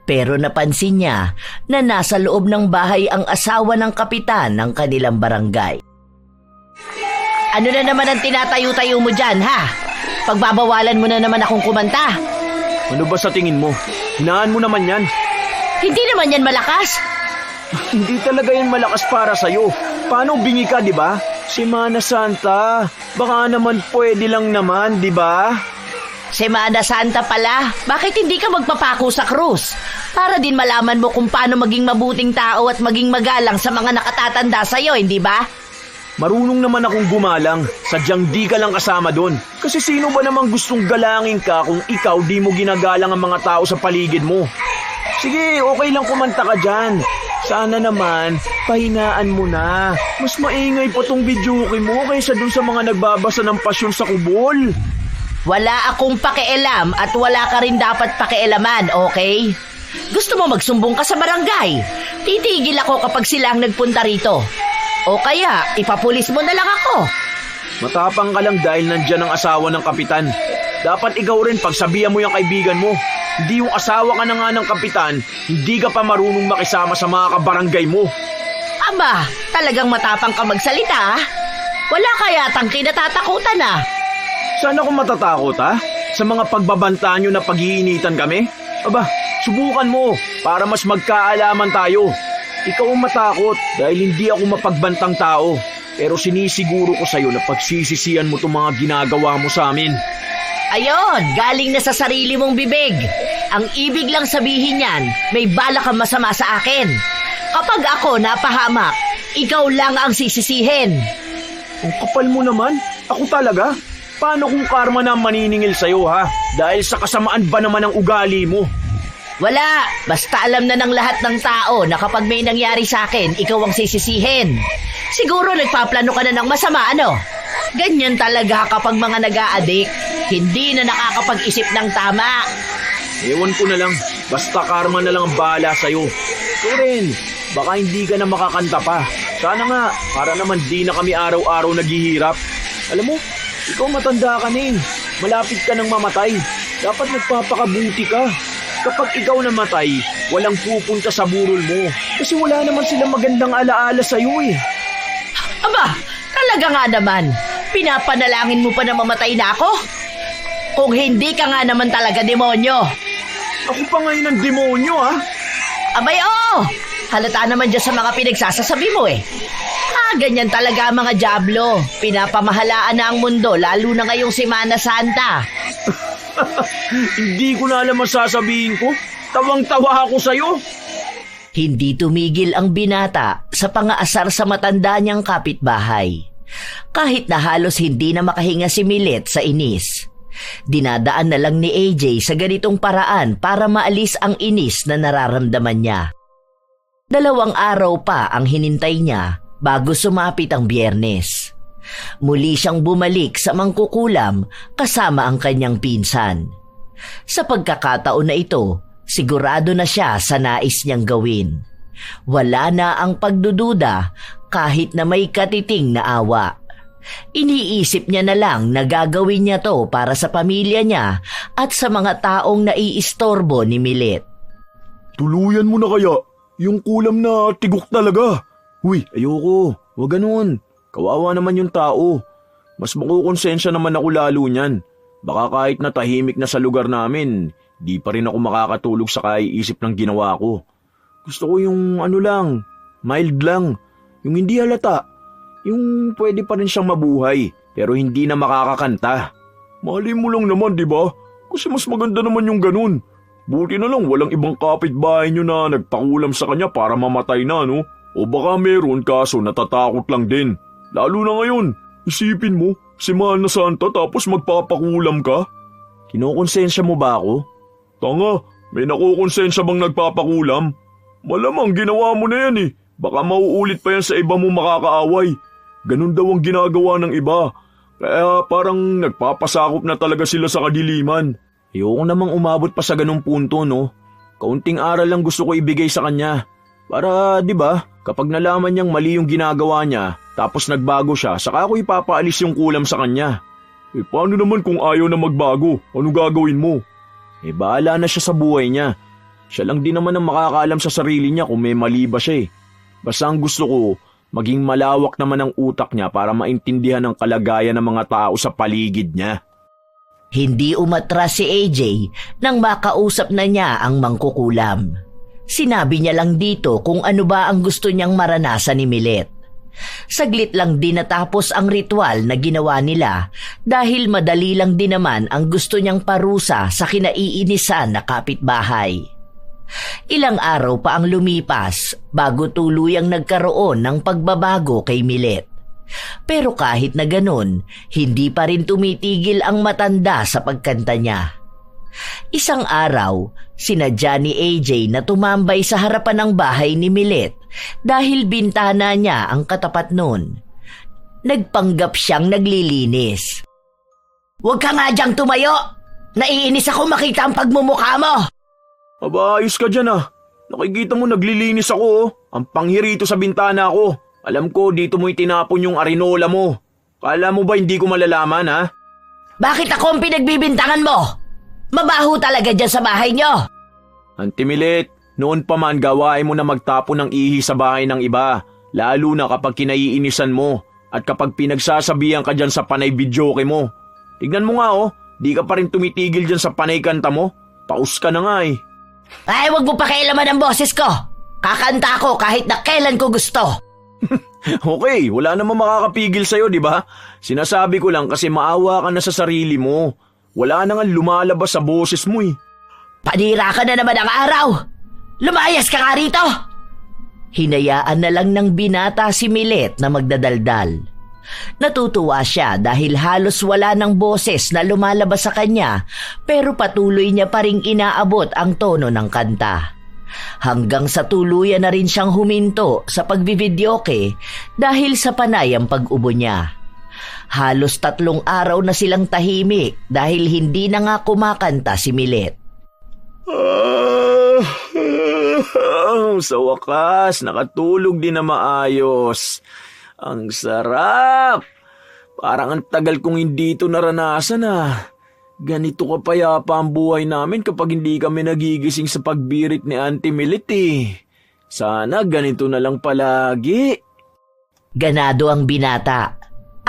Pero napansin niya na nasa loob ng bahay ang asawa ng kapitan ng kanilang barangay. Ano na naman ang tinatayo-tayo mo dyan, ha? Pagbabawalan mo na naman akong kumanta. Ano ba sa tingin mo? Hinaan mo naman yan. Hindi naman yan malakas. Hindi talaga yan malakas para sa'yo. Paano bingi ka, di ba? Semana Santa. Baka naman pwede lang naman, di ba? Semana Santa pala, bakit hindi ka magpapako sa krus? Para din malaman mo kung paano maging mabuting tao at maging magalang sa mga nakatatanda sa'yo, hindi ba? Marunong naman akong gumalang, sadyang di ka lang kasama doon. Kasi sino ba namang gustong galangin ka kung ikaw di mo ginagalang ang mga tao sa paligid mo? Sige, okay lang kumanta ka dyan. Sana naman, pahingaan mo na. Mas maingay pa tong videoke mo kaysa dun sa mga nagbabasa ng pasyon sa kubol. Wala akong pakialam at wala ka rin dapat pakialaman, okay? Gusto mo magsumbong ka sa barangay? Titigil ako kapag sila ang nagpunta rito. O kaya, ipapulis mo na lang ako. Matapang ka lang dahil nandyan ang asawa ng kapitan. Dapat ikaw rin pagsabihan mo yung kaibigan mo. Hindi yung asawa ka na nga ng kapitan, hindi ka pa marunong makisama sa mga kabarangay mo. Aba, talagang matapang ka magsalita, ha? Wala ka yatang kinatatakutan, ha? Saan ako matatakot, ha? Sa mga pagbabanta nyo na pag-iinitan kami? Aba, subukan mo para mas magkaalaman tayo. Ikaw ang matakot dahil hindi ako mapagbantang tao. Pero sinisiguro ko sa'yo na pagsisisihan mo itong mga ginagawa mo sa amin. Ayon, galing na sa sarili mong bibig. Ang ibig lang sabihin niyan, may balak kang masama sa akin. Kapag ako napahamak, ikaw lang ang sisisihin. Ang kapal mo naman, ako talaga? Paano kung karma na maniningil sa'yo, ha? Dahil sa kasamaan ba naman ang ugali mo? Wala, basta alam na ng lahat ng tao na kapag may nangyari sa akin, ikaw ang sisisihin. Siguro nagpaplano ka na ng masama, ano? Ganyan talaga kapag mga nag-a-addict, hindi na nakakapag-isip ng tama. Ewan ko na lang, basta karma na lang ang bahala sa'yo. So rin, baka hindi ka na makakanta pa. Sana nga, para naman di na kami araw-araw naghihirap. Alam mo, ikaw matanda ka na eh. Malapit ka nang mamatay. Dapat nagpapakabuti ka. Kapag ikaw namatay, walang pupunta sa burol mo. Kasi wala naman silang magandang alaala sa'yo eh. Aba, talaga nga naman. Pinapanalangin mo pa na mamatay na ako? Kung hindi ka nga naman talaga demonyo. Ako pa ngayon ang demonyo, ha? Abay, oo! Halata naman dyan sa mga pinagsasasabi mo eh. Ganyan talaga ang mga dyablo. Pinapamahalaan na ang mundo, lalo na ngayong Semana Santa. Hindi ko na alam ang sasabihin ko. Tawang-tawa ako sa'yo. Hindi tumigil ang binata sa pangaasar sa matanda niyang kapitbahay. Kahit na halos hindi na makahinga si Milet sa inis. Dinadaan na lang ni AJ sa ganitong paraan para maalis ang inis na nararamdaman niya. 2 araw pa ang hinintay niya bago sumapit ang Biyernes. Muli siyang bumalik sa mangkukulam kasama ang kanyang pinsan. Sa pagkakataon na ito, sigurado na siya sa nais niyang gawin. Wala na ang pagdududa kahit na may katiting na awa. Iniisip niya na lang na gagawin niya to para sa pamilya niya at sa mga taong naiistorbo ni Milet. Tuluyan mo na kaya. Yung kulam na tigok talaga. Uy, ayoko. Huwag ganun. Kawawa naman yung tao. Mas makukonsensya naman ako lalo niyan. Baka kahit na tahimik na sa lugar namin, di pa rin ako makakatulog sa kaiisip ng ginawa ko. Gusto ko yung lang, mild lang. Yung hindi halata. Yung pwede pa rin siyang mabuhay, pero hindi na makakakanta. Mali mo lang naman, di ba? Kasi mas maganda naman yung ganun. Buti na lang walang ibang kapitbahay nyo na nagpakulam sa kanya para mamatay na, no? O baka meron kaso natatakot lang din. Lalo na ngayon, isipin mo, Semana Santa tapos magpapakulam ka? Kinokonsensya mo ba ako? Tanga, may nakukonsensya bang nagpapakulam? Malamang ginawa mo na yan eh. Baka mauulit pa yan sa iba mo makakaaway. Ganun daw ang ginagawa ng iba. Kaya parang nagpapasakop na talaga sila sa kadiliman. Ayoko namang umabot pa sa ganung punto, no? Kaunting aral lang gusto ko ibigay sa kanya. Para, di ba, kapag nalaman niyang mali yung ginagawa niya, tapos nagbago siya, saka ako ipapaalis yung kulam sa kanya. Eh paano naman kung ayaw na magbago? Ano gagawin mo? Eh bahala na siya sa buhay niya. Siya lang din naman ang makakaalam sa sarili niya kung may mali ba siya eh. Basta ang gusto ko, maging malawak naman ang utak niya para maintindihan ang kalagayan ng mga tao sa paligid niya. Hindi umatras si AJ nang makausap na niya ang mangkukulam. Sinabi niya lang dito kung ano ba ang gusto niyang maranasan ni Milet. Saglit lang din natapos ang ritual na ginawa nila dahil madali lang din naman ang gusto niyang parusa sa kinaiinisan na kapitbahay. Ilang araw pa ang lumipas bago tuluyang nagkaroon ng pagbabago kay Milet. Pero kahit na ganun, hindi pa rin tumitigil ang matanda sa pagkanta niya. Isang araw, sinadya ni AJ na tumambay sa harapan ng bahay ni Milet dahil bintana niya ang katapat nun. Nagpanggap siyang naglilinis. "Huwag ka nga diyang tumayo! Naiinis ako makita ang pagmumukha mo!" Aba, ayos ka dyan ah. Nakikita mo naglilinis ako oh. Ang panghirito sa bintana ko. Alam ko dito mo itinapon yung arinola mo. Kala mo ba hindi ko malalaman ha? Bakit ako ang pinagbibintangan mo? Mabaho talaga dyan sa bahay nyo. Auntie Milet, noon pa man gawain mo na magtapon ng ihi sa bahay ng iba. Lalo na kapag kinaiinisan mo. At kapag pinagsasabihan ka dyan sa panay videoke mo. Tignan mo nga oh, di ka pa rin tumitigil dyan sa panay kanta mo. Paus ka na nga eh. Ay, wag mo pakialaman ang boses ko. Kakanta ako kahit na kailan ko gusto. Okay, wala namang makakapigil sa'yo, di ba? Sinasabi ko lang kasi maawa ka na sa sarili mo. Wala na nga lumalabas sa boses mo eh. Panira ka na naman ang araw. Lumayas ka nga rito. Hinayaan na lang ng binata si Milet na magdadaldal. Natutuwa siya dahil halos wala ng boses na lumalabas sa kanya pero patuloy niya pa ring inaabot ang tono ng kanta. Hanggang sa tuluyan na rin siyang huminto sa pagbividyoke dahil sa panay ang pag-ubo niya. Halos 3 araw na silang tahimik dahil hindi na nga kumakanta si Milet. Sa wakas, nakatulog din na maayos. Ang sarap! Parang ang tagal kong hindi ito naranasan ah. Ganito kapayapa ang buhay namin kapag hindi kami nagigising sa pagbirit ni Auntie Milet eh. Sana ganito na lang palagi. Ganado ang binata.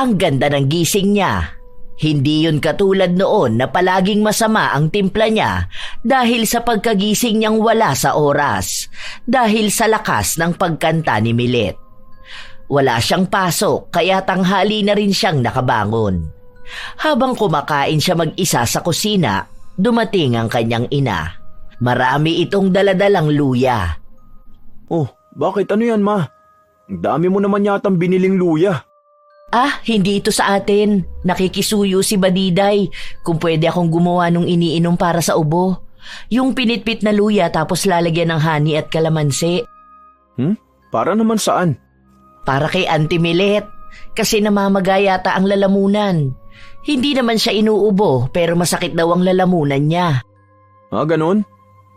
Ang ganda ng gising niya. Hindi yun katulad noon na palaging masama ang timpla niya dahil sa pagkagising niyang wala sa oras, dahil sa lakas ng pagkanta ni Milet. Wala siyang pasok kaya tanghali na rin siyang nakabangon. Habang kumakain siya mag-isa sa kusina, dumating ang kanyang ina. Marami itong daladalang luya. Oh, bakit ano yan ma? Ang dami mo naman yatang biniling luya. Ah, hindi ito sa atin. Nakikisuyo si Badiday kung pwede akong gumawa nung iniinom para sa ubo. Yung pinitpit na luya tapos lalagyan ng honey at kalamansi. Para naman saan? Para kay Auntie Milet. Kasi namamaga yata ang lalamunan. Hindi naman siya inuubo pero masakit daw ang lalamunan niya. Ganun?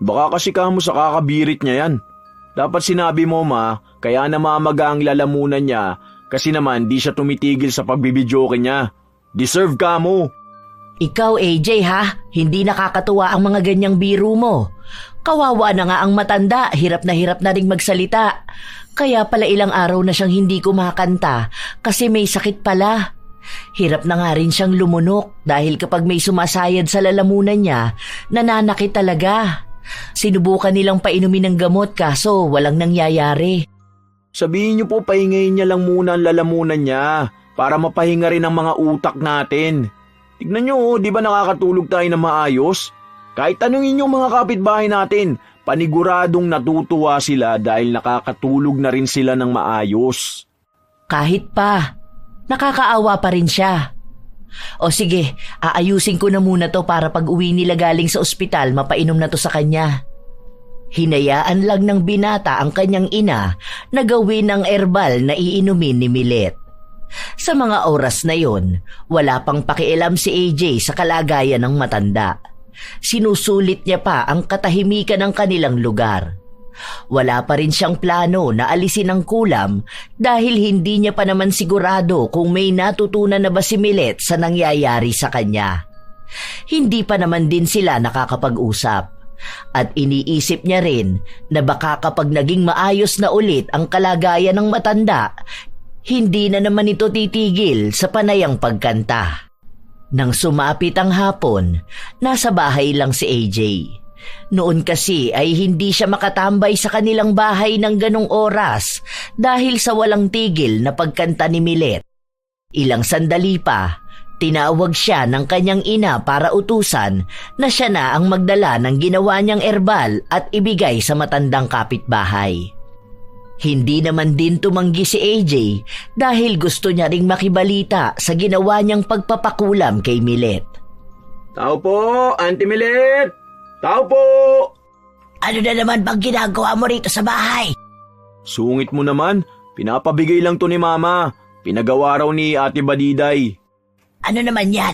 Baka kasi kamo sa kakabirit niya yan. Dapat sinabi mo ma, kaya namamaga ang lalamunan niya kasi naman di siya tumitigil sa pagbibidyoke niya. Deserve ka mo. Ikaw AJ ha, hindi nakakatuwa ang mga ganyang biro mo. Kawawa na nga ang matanda, hirap na ring magsalita. Kaya pala ilang araw na siyang hindi kumakanta kasi may sakit pala. Hirap na nga rin siyang lumunok dahil kapag may sumasayad sa lalamunan niya, nananakit talaga. Sinubukan nilang painumin ng gamot kaso walang nangyayari. Sabihin niyo po pahingayin niya lang muna ang lalamunan niya para mapahinga rin ang mga utak natin. Tignan niyo, di ba nakakatulog tayo na maayos? Kahit tanungin niyo mga kapitbahay natin, paniguradong natutuwa sila dahil nakakatulog na rin sila ng maayos. Kahit pa, nakakaawa pa rin siya. O sige, aayusin ko na muna to para pag uwi nila galing sa ospital mapainom na to sa kanya. Hinayaan lang ng binata ang kanyang ina na gawin ang herbal na iinumin ni Milet. Sa mga oras na yon, wala pang pakialam si AJ sa kalagayan ng matanda. Sinusulit niya pa ang katahimikan ng kanilang lugar. Wala pa rin siyang plano na alisin ang kulam dahil hindi niya pa naman sigurado kung may natutunan na ba si Milet sa nangyayari sa kanya. Hindi pa naman din sila nakakapag-usap. At iniisip niya rin na baka kapag naging maayos na ulit ang kalagayan ng matanda, hindi na naman ito titigil sa panayang pagkanta. Nang sumapit ang hapon, nasa bahay lang si AJ. Noon kasi ay hindi siya makatambay sa kanilang bahay ng ganong oras dahil sa walang tigil na pagkanta ni Milet. Ilang sandali pa, tinawag siya ng kanyang ina para utusan na siya na ang magdala ng ginawa niyang herbal at ibigay sa matandang kapitbahay. Hindi naman din tumanggi si AJ dahil gusto niya ring makibalita sa ginawa niyang pagpapakulam kay Milet. Tao po, Auntie Milet! Tao po! Ano na naman bang ginagawa mo rito sa bahay? Sungit mo naman, pinapabigay lang to ni Mama. Pinagawa raw ni Ate Badiday. Ano naman yan?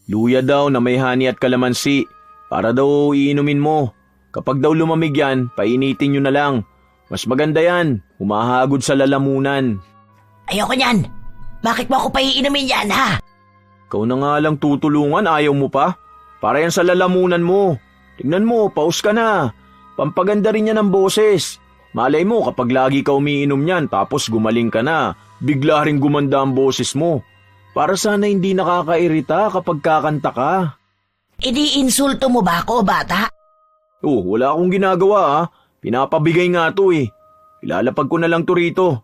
Luya daw na may honey at kalamansi. Para daw iinumin mo. Kapag daw lumamig yan, painitin nyo na lang. Mas maganda yan, humahagod sa lalamunan. Ayoko niyan. Bakit mo ako pa iinumin yan, ha? Ikaw na nga lang tutulungan, ayaw mo pa? Para yan sa lalamunan mo. Tignan mo, paus ka na. Pampaganda rin yan ng boses. Malay mo kapag lagi ka umiinom yan tapos gumaling ka na, bigla rin gumanda ang boses mo. Para sana hindi nakakairita kapag kakanta ka. Ini-insulto mo ba ako, bata? Oh, wala akong ginagawa ha. Pinapabigay nga to eh. Ilalapag ko na lang to rito.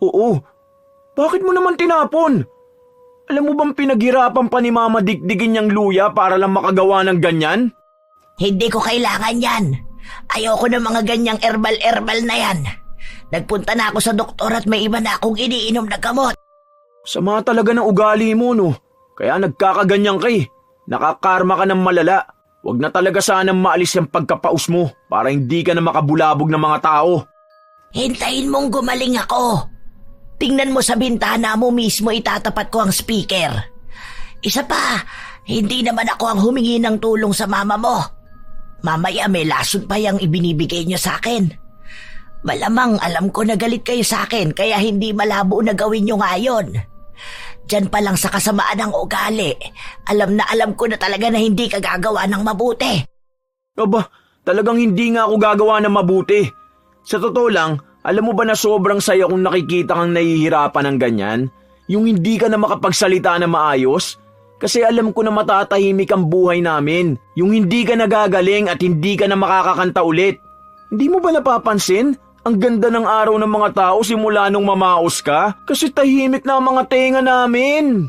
Oo, bakit mo naman tinapon? Alam mo bang pinaghirapan pa ni Mama dikdigin niyang luya para lang makagawa ng ganyan? Hindi ko kailangan yan. Ayoko ng mga ganyang herbal na yan. Nagpunta na ako sa doktor at may iba na akong iniinom na gamot. Sama talaga ng ugali mo no. Kaya nagkakaganyan ka eh. Nakakarma ka ng malala. Huwag na talaga sanang maalis yung pagkapaus mo para hindi ka na makabulabog ng mga tao. Hintayin mong gumaling ako. Tingnan mo sa bintana mo mismo itatapat ko ang speaker. Isa pa, hindi naman ako ang humingi ng tulong sa mama mo. Mamaya may lason pa yung ibinibigay niyo sa akin. Malamang alam ko na galit kayo sa akin kaya hindi malabo na gawin niyo ngayon. Diyan pa lang sa kasamaan ng ugali, alam ko na talaga na hindi ka gagawa ng mabuti. Aba, talagang hindi nga ako gagawa ng mabuti. Sa totoo lang, alam mo ba na sobrang saya kung nakikita kang nahihirapan ng ganyan? Yung hindi ka na makapagsalita na maayos? Kasi alam ko na matatahimik ang buhay namin. Yung hindi ka nagagaling at hindi ka na makakakanta ulit. Hindi mo ba napapansin? Ang ganda ng araw ng mga tao simula nung mamaos ka kasi tahimik na ang mga tenga namin.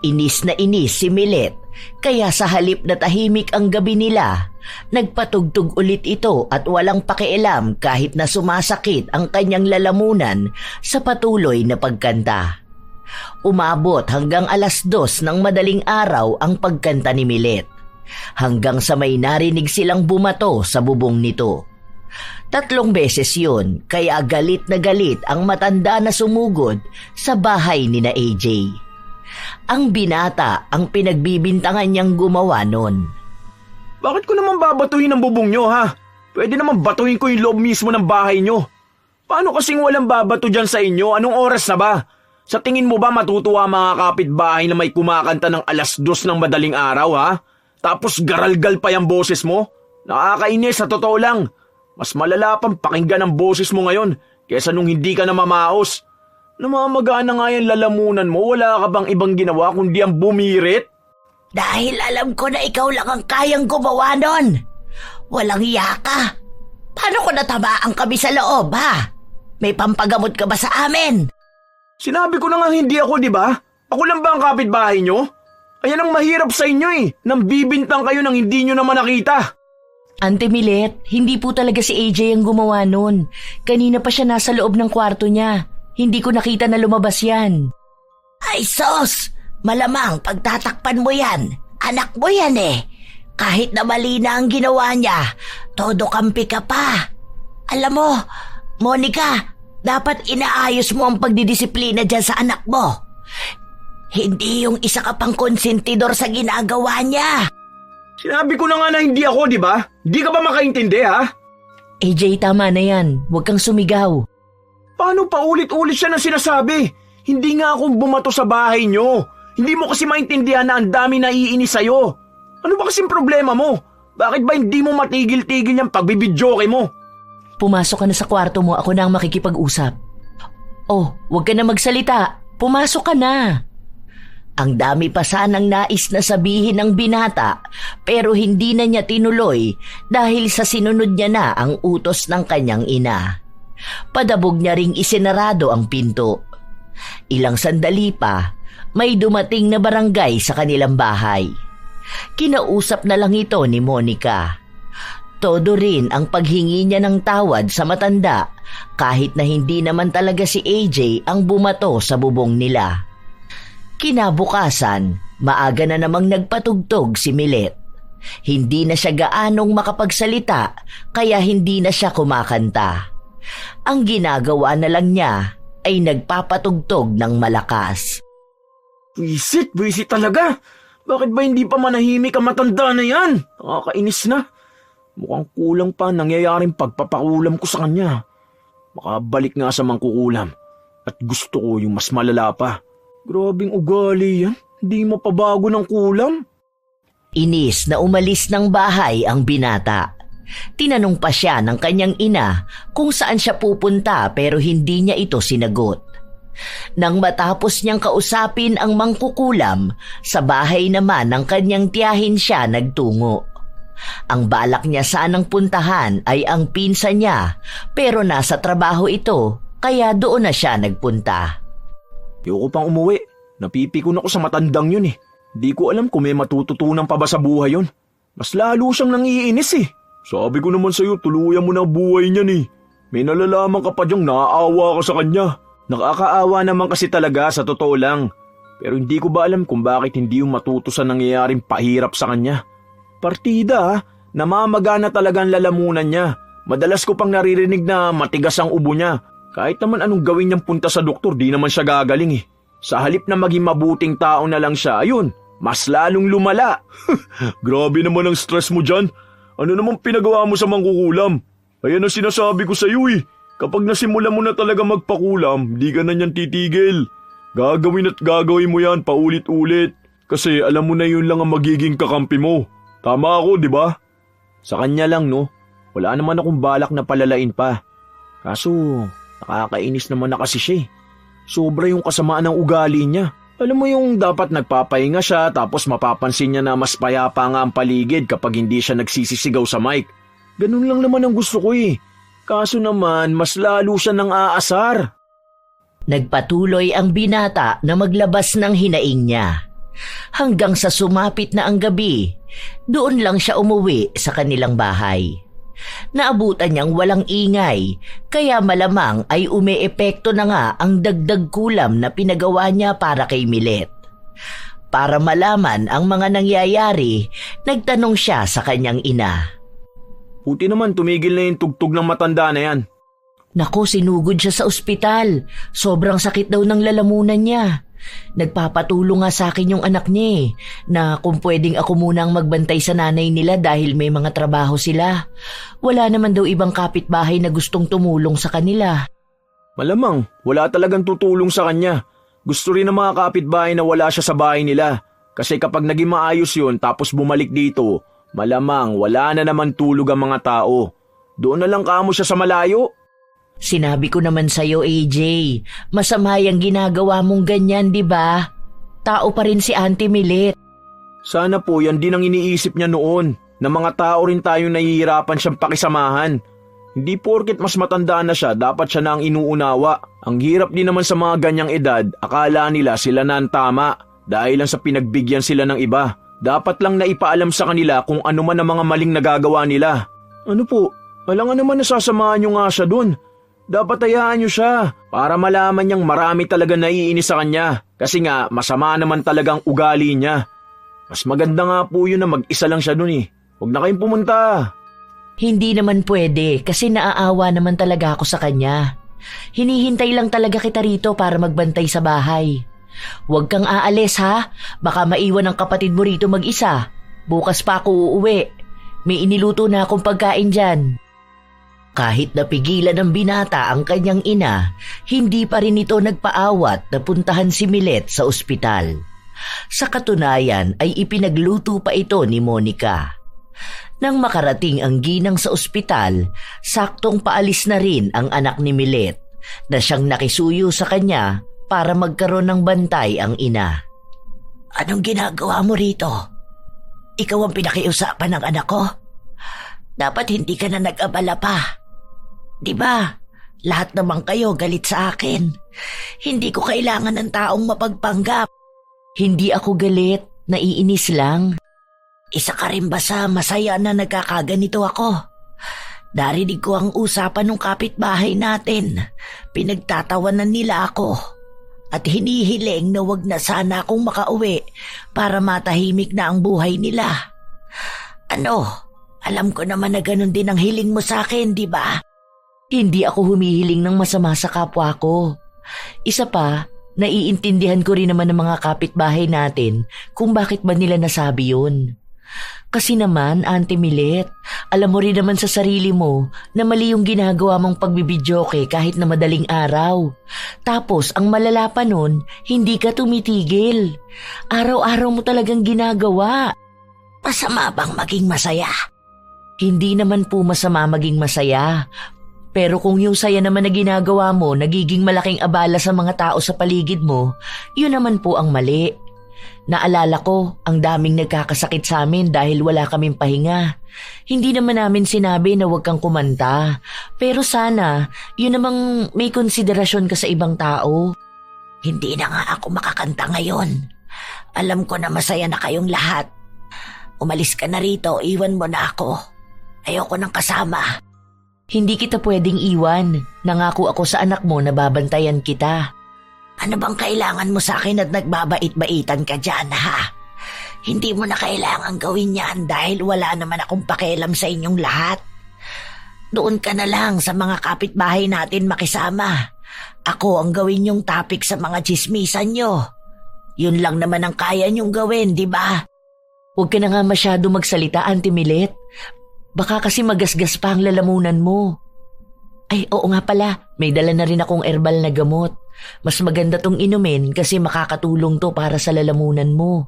Inis na inis si Milet, kaya sa halip na tahimik ang gabi nila, nagpatugtog ulit ito at walang pakialam kahit na sumasakit ang kanyang lalamunan sa patuloy na pagkanta. Umabot hanggang 2:00 ng madaling araw ang pagkanta ni Milet, hanggang sa may narinig silang bumato sa bubong nito. 3 beses yun, kaya galit na galit ang matanda na sumugod sa bahay ni na AJ. Ang binata ang pinagbibintangan niyang gumawa nun. Bakit ko naman babatuhin ang bubong nyo, ha? Pwede naman batuhin ko yung loob mismo ng bahay nyo. Paano kasing walang babato dyan sa inyo? Anong oras na ba? Sa tingin mo ba matutuwa mga kapitbahay na may kumakanta ng 2:00 ng madaling araw, ha? Tapos garalgal pa yung boses mo? Nakakainis, sa totoo lang. Mas malala pang pakinggan ang boses mo ngayon kesa nung hindi ka na mamaos. Namamagaan na nga yung lalamunan mo, wala ka bang ibang ginawa kundi ang bumirit? Dahil alam ko na ikaw lang ang kayang gumawa nun. Walang iya ka. Paano ko natamaan kami sa loob, ha? May pampagamot ka ba sa amin? Sinabi ko na nga hindi ako, di ba? Ako lang ba ang kapitbahay nyo? Ayan ang mahirap sa inyo nang bibintang kayo nang hindi nyo naman nakita. Ante Milet, hindi po talaga si AJ ang gumawa nun. Kanina pa siya nasa loob ng kwarto niya. Hindi ko nakita na lumabas yan. Ay sos! Malamang pagtatakpan mo yan. Anak mo yan eh. Kahit na mali na ang ginawa niya, todo kampi ka pa. Alam mo, Monica, dapat inaayos mo ang pagdidisiplina dyan sa anak mo. Hindi yung isa ka pang konsentidor sa ginagawa niya. Sinabi ko na nga na hindi ako, di ba? Di ka ba makaintindi, ha? AJ, tama na yan. Huwag kang sumigaw. Paano pa ulit-ulit siya na sinasabi? Hindi nga akong bumato sa bahay nyo. Hindi mo kasi maintindihan na ang dami naiinis sa'yo. Ano ba kasing problema mo? Bakit ba hindi mo matigil-tigil yung pagbibidyoke mo? Pumasok ka na sa kwarto mo, ako na ang makikipag-usap. Oh, huwag ka na magsalita. Pumasok ka na. Ang dami pa sanang nais na sabihin ng binata, pero hindi na niya tinuloy dahil sa sinunod niya na ang utos ng kanyang ina. Padabog niya ring isinarado ang pinto. Ilang sandali pa, may dumating na barangay sa kanilang bahay. Kinausap na lang ito ni Monica. Todo rin ang paghingi niya ng tawad sa matanda kahit na hindi naman talaga si AJ ang bumato sa bubong nila. Kinabukasan, maaga na namang nagpatugtog si Milet. Hindi na siya gaanong makapagsalita kaya hindi na siya kumakanta. Ang ginagawa na lang niya ay nagpapatugtog ng malakas. Buisit talaga. Bakit ba hindi pa manahimik ang matanda na yan? Nakakainis na. Mukhang kulang pa nangyayaring pagpapakulam ko sa kanya. Makabalik nga sa mangkukulam. At gusto ko yung mas malala pa. Grabing ugali yan. Hindi mapabago ng kulam. Inis na umalis ng bahay ang binata. Tinanong pa siya ng kanyang ina kung saan siya pupunta pero hindi niya ito sinagot. Nang matapos niyang kausapin ang mangkukulam, sa bahay naman ng kanyang tiyahin siya nagtungo. Ang balak niya sanang puntahan ay ang pinsan niya pero nasa trabaho ito kaya doon na siya nagpunta. Ayoko pang umuwi. Napipikon ako sa matandang yun eh. Di ko alam kung may matututunan pa ba sa buhay yun. Mas lalo siyang nangiinis eh. Sabi ko naman sa'yo, tuluyan mo na ang buhay niyan eh. May nalalaman ka pa diyang naaawa ka sa kanya. Nakakaawa naman kasi talaga sa totoo lang. Pero hindi ko ba alam kung bakit hindi yung matuto sa nangyayaring pahirap sa kanya. Partida, namamagana talaga ang lalamunan niya. Madalas ko pang naririnig na matigas ang ubo niya. Kahit naman anong gawin niyang punta sa doktor, di naman siya gagaling eh. Sa halip na maging mabuting tao na lang siya, ayun, mas lalong lumala. Grabe naman ang stress mo dyan. Ano namang pinagawa mo sa mangkukulam? Ayan ang sinasabi ko sa iyo eh. Kapag nasimula mo na talaga magpakulam, di ka na niyan titigil. Gagawin at gagawin mo yan paulit-ulit. Kasi alam mo na yun lang ang magiging kakampi mo. Tama ako, di ba? Sa kanya lang, no? Wala naman akong balak na palalain pa. Kaso, nakakainis naman na kasi siya eh. Sobra yung kasamaan ng ugali niya. Alam mo yung dapat nagpapahinga siya tapos mapapansin niya na mas payapa nga ang paligid kapag hindi siya nagsisisigaw sa mic. Ganun lang naman ang gusto ko eh. Kaso naman, mas lalo siya nang aasar. Nagpatuloy ang binata na maglabas ng hinaing niya. Hanggang sa sumapit na ang gabi, doon lang siya umuwi sa kanilang bahay. Naabutan niyang walang ingay, kaya malamang ay umeepekto na nga ang dagdag kulam na pinagawa niya para kay Milet. Para malaman ang mga nangyayari, nagtanong siya sa kanyang ina. Buti naman tumigil na yung tugtog ng matanda na yan. Naku, sinugod siya sa ospital. Sobrang sakit daw ng lalamunan niya. Nagpapatulong nga sa akin yung anak niya na kung pwedeng ako munang magbantay sa nanay nila dahil may mga trabaho sila. Wala naman daw ibang kapitbahay na gustong tumulong sa kanila. Malamang, wala talagang tutulong sa kanya. Gusto rin ng mga kapitbahay na wala siya sa bahay nila. Kasi kapag naging maayos yun tapos bumalik dito, malamang wala na naman tulog ang mga tao. Doon na lang kamo siya sa malayo. Sinabi ko naman sa'yo, AJ, masama yung ginagawa mong ganyan, di ba? Tao pa rin si Auntie Milet. Sana po yan din ang iniisip niya noon, na mga tao rin tayong nahihirapan siyang pakisamahan. Hindi porket mas matanda na siya, dapat siya na ang inuunawa. Ang hirap din naman sa mga ganyang edad, akala nila sila na ang tama, dahil lang sa pinagbigyan sila ng iba. Dapat lang na ipaalam sa kanila kung ano man ang mga maling nagagawa nila. Ano po, alangan naman nasasamahan niyo nga siya dun. Dapat hayaan niyo siya para malaman niyang marami talaga naiinis sa kanya kasi nga masama naman talagang ugali niya. Mas maganda nga po yun na mag-isa lang siya dun eh. Huwag na kayong pumunta. Hindi naman pwede kasi naaawa naman talaga ako sa kanya. Hinihintay lang talaga kita rito para magbantay sa bahay. Huwag kang aalis ha, baka maiwan ang kapatid mo rito mag-isa. Bukas pa ako uuwi. May iniluto na akong pagkain dyan. Kahit napigilan ng binata ang kanyang ina, hindi pa rin ito nagpaawat na puntahan si Milet sa ospital. Sa katunayan ay ipinagluto pa ito ni Monica. Nang makarating ang ginang sa ospital, saktong paalis na rin ang anak ni Milet na siyang nakisuyo sa kanya para magkaroon ng bantay ang ina. Anong ginagawa mo rito? Ikaw ang pinakiusapan ng anak ko? Dapat hindi ka na nag-abala pa. Diba, lahat naman kayo galit sa akin. Hindi ko kailangan ng taong mapagpanggap. Hindi ako galit, naiinis lang. Isa ka rin ba sa masaya na nagkakaganito ako? Narinig ko ang usapan ng kapitbahay natin. Pinagtatawanan nila ako. At hinihiling na wag na sana akong makauwi para matahimik na ang buhay nila. Ano, alam ko naman na ganun din ang hiling mo sa akin, di ba? Hindi ako humihiling ng masama sa kapwa ko. Isa pa, naiintindihan ko rin naman ng mga kapitbahay natin kung bakit ba nila nasabi yun. Kasi naman, Auntie Milet, alam mo rin naman sa sarili mo na mali yung ginagawa mong pagbibidyoke kahit na madaling araw. Tapos, ang malala pa nun, hindi ka tumitigil. Araw-araw mo talagang ginagawa. Masama bang maging masaya? Hindi naman po masama maging masaya. Pero kung yung saya naman na ginagawa mo nagiging malaking abala sa mga tao sa paligid mo, yun naman po ang mali. Naalala ko, ang daming nagkakasakit sa amin dahil wala kaming pahinga. Hindi naman namin sinabi na huwag kang kumanta. Pero sana, yun namang may konsiderasyon ka sa ibang tao. Hindi na nga ako makakanta ngayon. Alam ko na masaya na kayong lahat. Umalis ka na rito, iwan mo na ako. Ayoko nang kasama. Hindi kita pwedeng iwan. Nangako ako sa anak mo na babantayan kita. Ano bang kailangan mo sa akin at nagbabait-baitan ka dyan, ha? Hindi mo na kailangan gawin yan dahil wala naman akong pakialam sa inyong lahat. Doon ka na lang sa mga kapitbahay natin makisama. Ako ang gawin yung topic sa mga tsismisan nyo. Yun lang naman ang kaya nyong gawin, di ba? Huwag ka na nga masyado magsalita, Auntie Milet. Baka kasi magasgas pa ang lalamunan mo. Ay, oo nga pala, may dala na rin akong herbal na gamot. Mas maganda tong inumin kasi makakatulong to para sa lalamunan mo.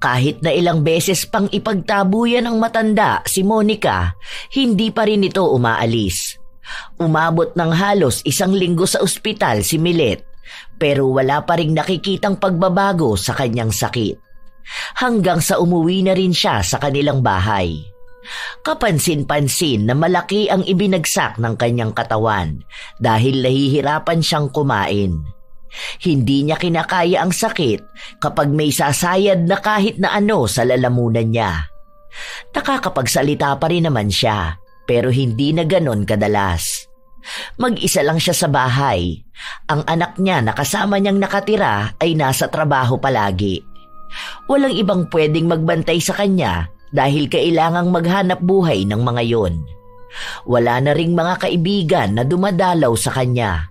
Kahit na ilang beses pang ipagtabuyan ng matanda si Monica, hindi pa rin ito umaalis. Umabot ng halos 1 linggo sa ospital si Milet, pero wala pa ring nakikitang pagbabago sa kanyang sakit. Hanggang sa umuwi na rin siya sa kanilang bahay. Kapansin-pansin na malaki ang ibinagsak ng kanyang katawan dahil nahihirapan siyang kumain. Hindi niya kinakaya ang sakit kapag may sasayad na kahit na ano sa lalamunan niya. Nakakapagsalita pa rin naman siya, pero hindi na ganon kadalas. Mag-isa lang siya sa bahay. Ang anak niya na kasama niyang nakatira ay nasa trabaho palagi. Walang ibang pwedeng magbantay sa kanya dahil kailangang maghanap buhay ng mga yon. Wala na ring mga kaibigan na dumadalaw sa kanya.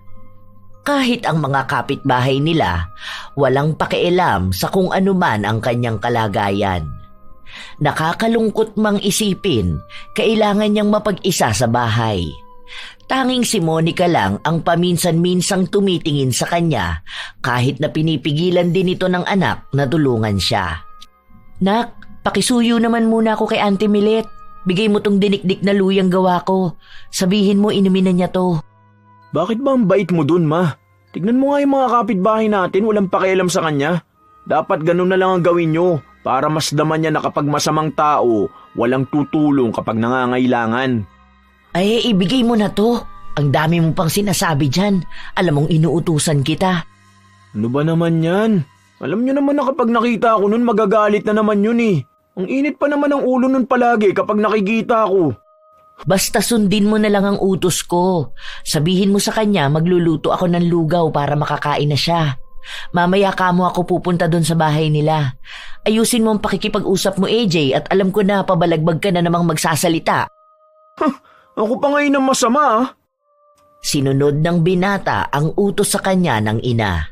Kahit ang mga kapitbahay nila, walang pakialam sa kung anuman ang kanyang kalagayan. Nakakalungkot mang isipin, kailangan niyang mapag-isa sa bahay. Tanging si Monica lang ang paminsan-minsang tumitingin sa kanya kahit na pinipigilan din ito ng anak na tulungan siya. "Nak, pakisuyo naman muna ako kay Auntie Milet. Bigay mo tong dinikdik na luyang gawa ko. Sabihin mo inumin na niya to." Bakit ba ang bait mo dun, ma? Tignan mo nga yung mga kapitbahay natin, walang pakialam sa kanya. Dapat ganun na lang ang gawin nyo para mas daman niya na kapag masamang tao, walang tutulong kapag nangangailangan. Ay, ibigay mo na to. Ang dami mo pang sinasabi dyan. Alam mong inuutusan kita. Ano ba naman yan? Alam nyo naman na kapag nakita ako nun, magagalit na naman yun eh. Ang init pa naman ang ulo nun palagi kapag nakikita ako. Basta sundin mo na lang ang utos ko. Sabihin mo sa kanya magluluto ako ng lugaw para makakain na siya. Mamaya kamo ako pupunta doon sa bahay nila. Ayusin mo ang pakikipag-usap mo, AJ, at alam ko na pabalagbag ka na namang magsasalita. Ako pa ngayon ang masama ah. Sinunod ng binata ang utos sa kanya ng ina.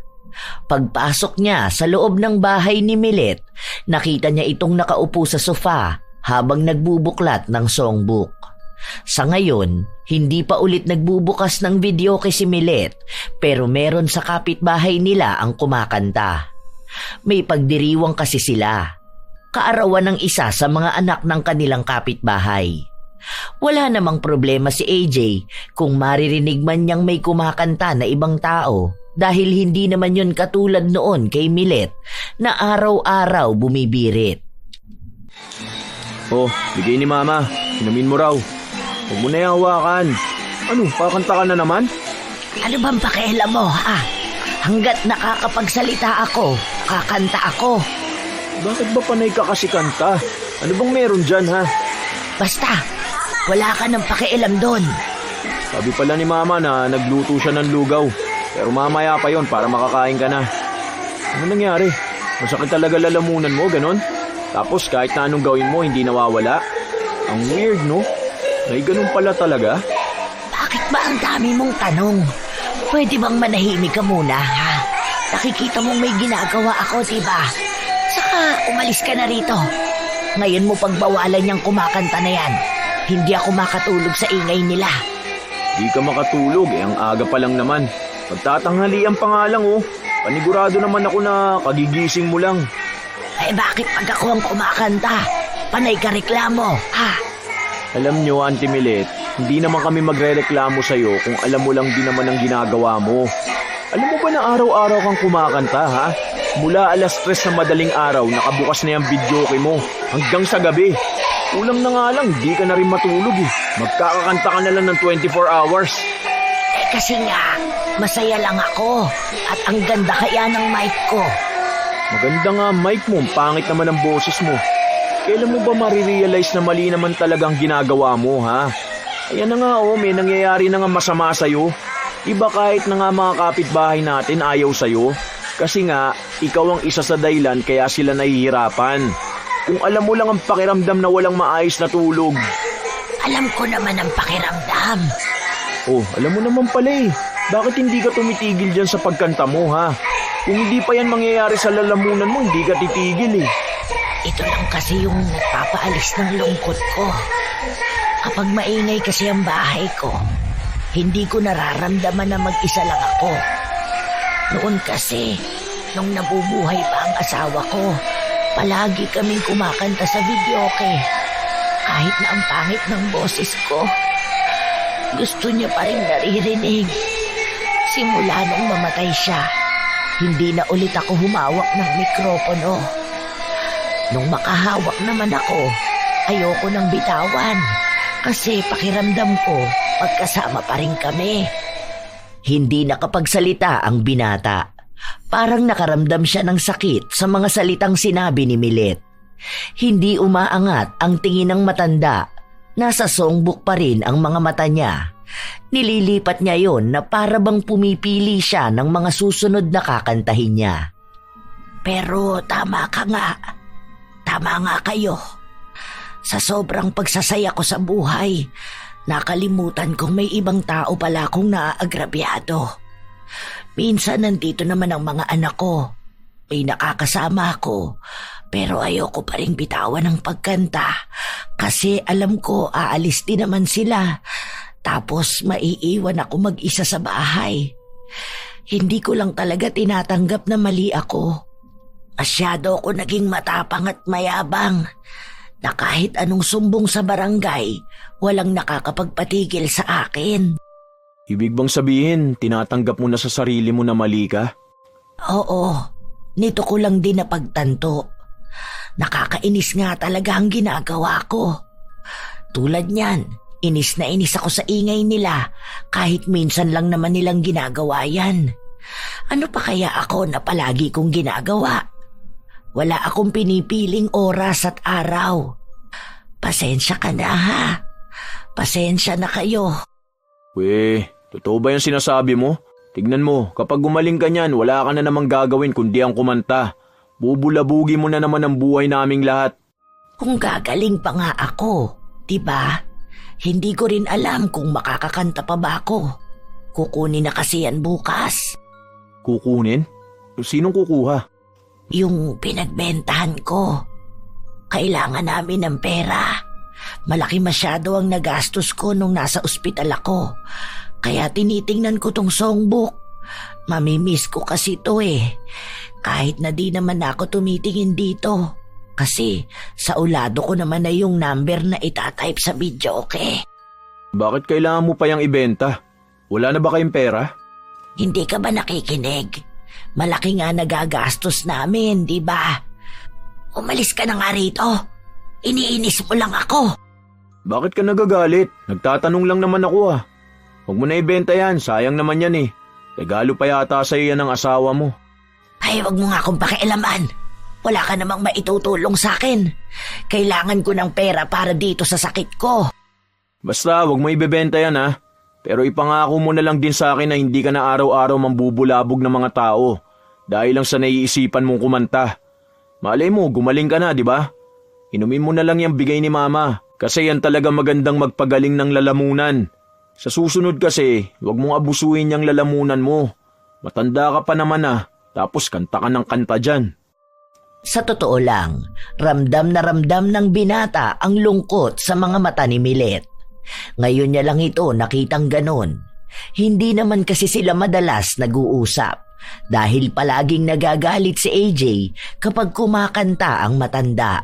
Pagpasok niya sa loob ng bahay ni Milet, nakita niya itong nakaupo sa sofa habang nagbubuklat ng songbook. Sa ngayon, hindi pa ulit nagbubukas ng video kay si Milet, pero meron sa kapitbahay nila ang kumakanta. May pagdiriwang kasi sila. Kaarawan ng isa sa mga anak ng kanilang kapitbahay. Wala namang problema si AJ kung maririnig man niyang may kumakanta na ibang tao dahil hindi naman yun katulad noon kay Milet na araw-araw bumibirit. Oh, bigay ni Mama. Inumin mo raw. Huwag mo na yung hawakan. Ano, kakanta ka na naman? Ano bang pakialam mo, ha? Hanggat nakakapagsalita ako, kakanta ako. Bakit ba panay ka kasi kanta? Ano bang meron dyan, ha? Basta, wala ka ng pakialam doon. Sabi pala ni Mama na nagluto siya ng lugaw. Pero mamaya pa yon para makakain ka na. Ano nangyari? Masakit talaga lalamunan mo, ganon? Tapos kahit na anong gawin mo, hindi nawawala? Ang weird, no? May ganun pala talaga? Bakit ba ang dami mong tanong? Pwede bang manahimik ka muna, ha? Nakikita mong may ginagawa ako, diba? Saka umalis ka na rito. Ngayon mo pagbawalan niyang kumakanta na yan. Hindi ako makatulog sa ingay nila. Di ka makatulog, ang aga pa lang naman. Pagtatanghalian pa nga lang, oh. Panigurado naman ako na kagigising mo lang. Eh bakit pag ako ang kumakanta? Panay ka reklamo, ha? Alam nyo, Auntie Milet, hindi naman kami magre-reklamo sa'yo kung alam mo lang din naman ang ginagawa mo. Alam mo ba na araw-araw kang kumakanta, ha? Mula 3:00 na madaling araw, nakabukas na yung videoke mo hanggang sa gabi. Kulang na nga lang, di ka na rin matulog eh. Magkakakanta ka na lang ng 24 hours. Eh kasi nga, masaya lang ako at ang ganda kaya ng mic ko. Maganda nga mic mo, pangit naman ang boses mo. Kailan mo ba marirealize na mali naman talagang ginagawa mo, ha? Ayan na nga, oh, may nangyayari na nga masama sa'yo. Iba kahit na nga mga kapitbahay natin ayaw sa'yo. Kasi nga, ikaw ang isa sa dahilan kaya sila nahihirapan. Kung alam mo lang ang pakiramdam na walang maayos na tulog. Alam ko naman ang pakiramdam. Oh, alam mo naman pala eh. Bakit hindi ka tumitigil dyan sa pagkanta mo, ha? Kung hindi pa yan mangyayari sa lalamunan mo, hindi ka titigil eh. Ito lang kasi yung nagpapaalis ng lungkot ko. Kapag maingay kasi ang bahay ko, hindi ko nararamdaman na mag-isa lang ako. Noon kasi, nung nabubuhay pa ang asawa ko, palagi kaming kumakanta sa videoke. Kahit na ang pangit ng boses ko, gusto niya pa rin naririnig. Simula nung mamatay siya, hindi na ulit ako humawak ng mikropono. Nung makahawak naman ako, Ayoko nang bitawan kasi pakiramdam ko magkasama pa rin kami. Hindi nakapagsalita ang binata. Parang nakaramdam siya ng sakit sa mga salitang sinabi ni Milet. Hindi umaangat ang tingin ng matanda. Nasa songbook pa rin ang mga mata niya. Nililipat niya yon na para bang pumipili siya ng mga susunod na kakantahin niya. Pero tama ka nga. Tama nga kayo. Sa sobrang pagsasaya ko sa buhay, nakalimutan kong may ibang tao pala akong naaagrabyado. Minsan nandito naman ang mga anak ko. May nakakasama ako, pero ayoko pa rin bitawan ng pagkanta kasi alam ko aalis din naman sila. Tapos maiiwan ako mag-isa sa bahay. Hindi ko lang talaga tinatanggap na mali ako. Masyado ako naging matapang at mayabang na kahit anong sumbong sa barangay, walang nakakapagpatigil sa akin. Ibig bang sabihin, tinatanggap mo na sa sarili mo na mali ka? Oo, nito ko lang din napagtanto. Nakakainis nga talaga ang ginagawa ko. Tulad niyan, inis na inis ako sa ingay nila kahit minsan lang naman nilang ginagawa yan. Ano pa kaya ako na palagi kong ginagawa? Wala akong pinipiling oras at araw. Pasensya ka na ha. Pasensya na kayo. Totoo ba yung sinasabi mo? Tignan mo, kapag gumaling ka niyan, wala ka na namang gagawin kundi ang kumanta. Bubulabugi mo na naman ang buhay naming lahat. Kung gagaling pa nga ako, diba? Hindi ko rin alam kung makakakanta pa ba ako. Kukunin na kasi yan bukas. Kukunin? Sinong kukuha? Yung pinagbentahan ko. Kailangan namin ng pera. Malaki masyado ang nagastos ko nung nasa ospital ako. Kaya tinitingnan ko tong songbook. Mamimiss ko kasi to eh. Kahit na di naman ako tumitingin dito. Kasi sa ulado ko naman na yung number na itatype sa video, okay? Bakit kailangan mo pa yung ibenta? Wala na ba kayong pera? Hindi ka ba nakikinig? Malaki nga nagagastos namin, di ba? Umalis ka na nga rito. Iniinis mo lang ako. Bakit ka nagagalit? Nagtatanong lang naman ako ah. Huwag mo na ibenta yan, sayang naman yan eh. Regalo pa yata sa'yo yan ng asawa mo. Ay, wag mo nga akong pakialaman. Wala ka namang maitutulong sa akin. Kailangan ko ng pera para dito sa sakit ko. Basta, huwag mo ibebenta yan ha. Pero ipangako mo na lang din sa akin na hindi ka na araw-araw mambubulabog ng mga tao. Dahil lang sa naiisipan mong kumanta. Malay mo, gumaling ka na, di ba? Inumin mo na lang yung bigay ni mama. Kasi yan talaga magandang magpagaling ng lalamunan. Sa susunod kasi, huwag mong abusuin yung lalamunan mo. Matanda ka pa naman ah. Tapos kanta ka ng kanta dyan. Sa totoo lang, ramdam na ramdam ng binata ang lungkot sa mga mata ni Milet. Ngayon niya lang ito nakitang ganon. Hindi naman kasi sila madalas nag-uusap dahil palaging nagagalit si AJ kapag kumakanta ang matanda.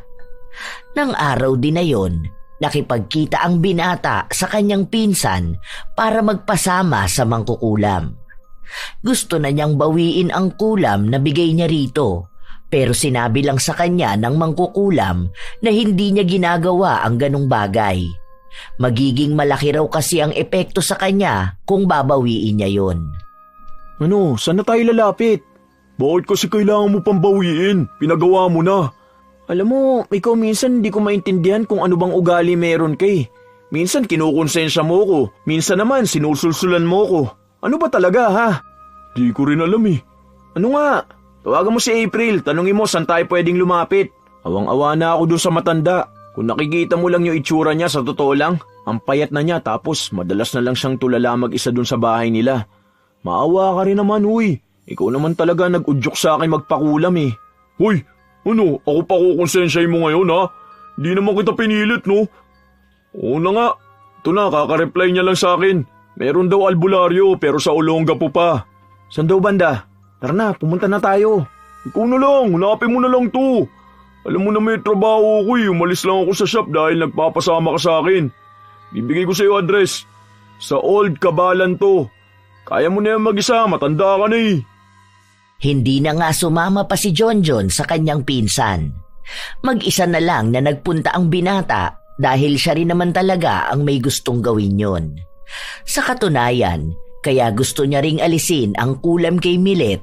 Nang araw din na yon, nakipagkita ang binata sa kanyang pinsan para magpasama sa mangkukulam. Gusto na niyang bawiin ang kulam na bigay niya rito, pero sinabi lang sa kanya ng mangkukulam na hindi niya ginagawa ang ganong bagay. Magiging malaki raw kasi ang epekto sa kanya kung babawiin niya yon. Ano, saan na tayo lalapit? Bakit kasi kailangan mo pang bawiin? Pinagawa mo na. Alam mo, ikaw minsan hindi ko maintindihan kung ano bang ugali meron kay. Minsan kinukonsensya mo ko, minsan naman sinusulsulan mo ko. Ano ba talaga ha? Di ko rin alam eh. Ano nga? Tawagan mo si April, tanungin mo saan tayo pwedeng lumapit. Awang-awa na ako doon sa matanda. Kung nakikita mo lang yung itsura niya, sa totoo lang, ang payat na niya tapos madalas na lang siyang tulala mag-isa dun sa bahay nila. Maawa ka rin naman, uy. Ikaw naman talaga nag-udyok sa akin magpakulam eh. Uy, ano? Ako pa kukonsensyahin mo ngayon ha? Di naman kita pinilit no? Oo na nga. Ito na, kakareply niya lang sa akin. Meron daw albularyo pero sa Olongapo pa. Saan daw banda? Tara na, pumunta na tayo. Ikaw na lang, hanapin mo na lang to. Alam mo na may trabaho ko eh, umalis lang ako sa shop dahil nagpapasama ka sa akin. Bibigay ko sa iyo address. Sa Old Cabalan to. Kaya mo na yan mag-isa, matanda ka na eh. Hindi na nga sumama pa si Jonjon sa kanyang pinsan. Mag-isa na lang na nagpunta ang binata dahil siya rin naman talaga ang may gustong gawin yon. Sa katunayan, kaya gusto niya ring alisin ang kulam kay Milet,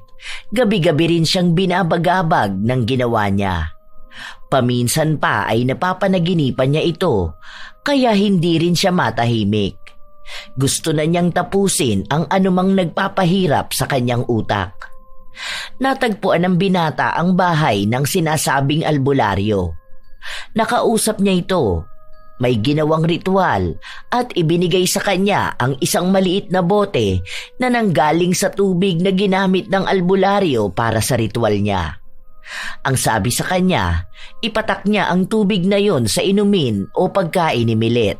gabi-gabi rin siyang binabagabag ng ginawa niya. Paminsan pa ay napapanaginipan niya ito, kaya hindi rin siya matahimik. Gusto na niyang tapusin ang anumang nagpapahirap sa kanyang utak. Natagpuan ng binata ang bahay ng sinasabing albularyo. Nakausap niya ito. May ginawang ritual at ibinigay sa kanya ang isang maliit na bote na nanggaling sa tubig na ginamit ng albularyo para sa ritual niya. Ang sabi sa kanya, ipatak niya ang tubig na yon sa inumin o pagkain ni Milet.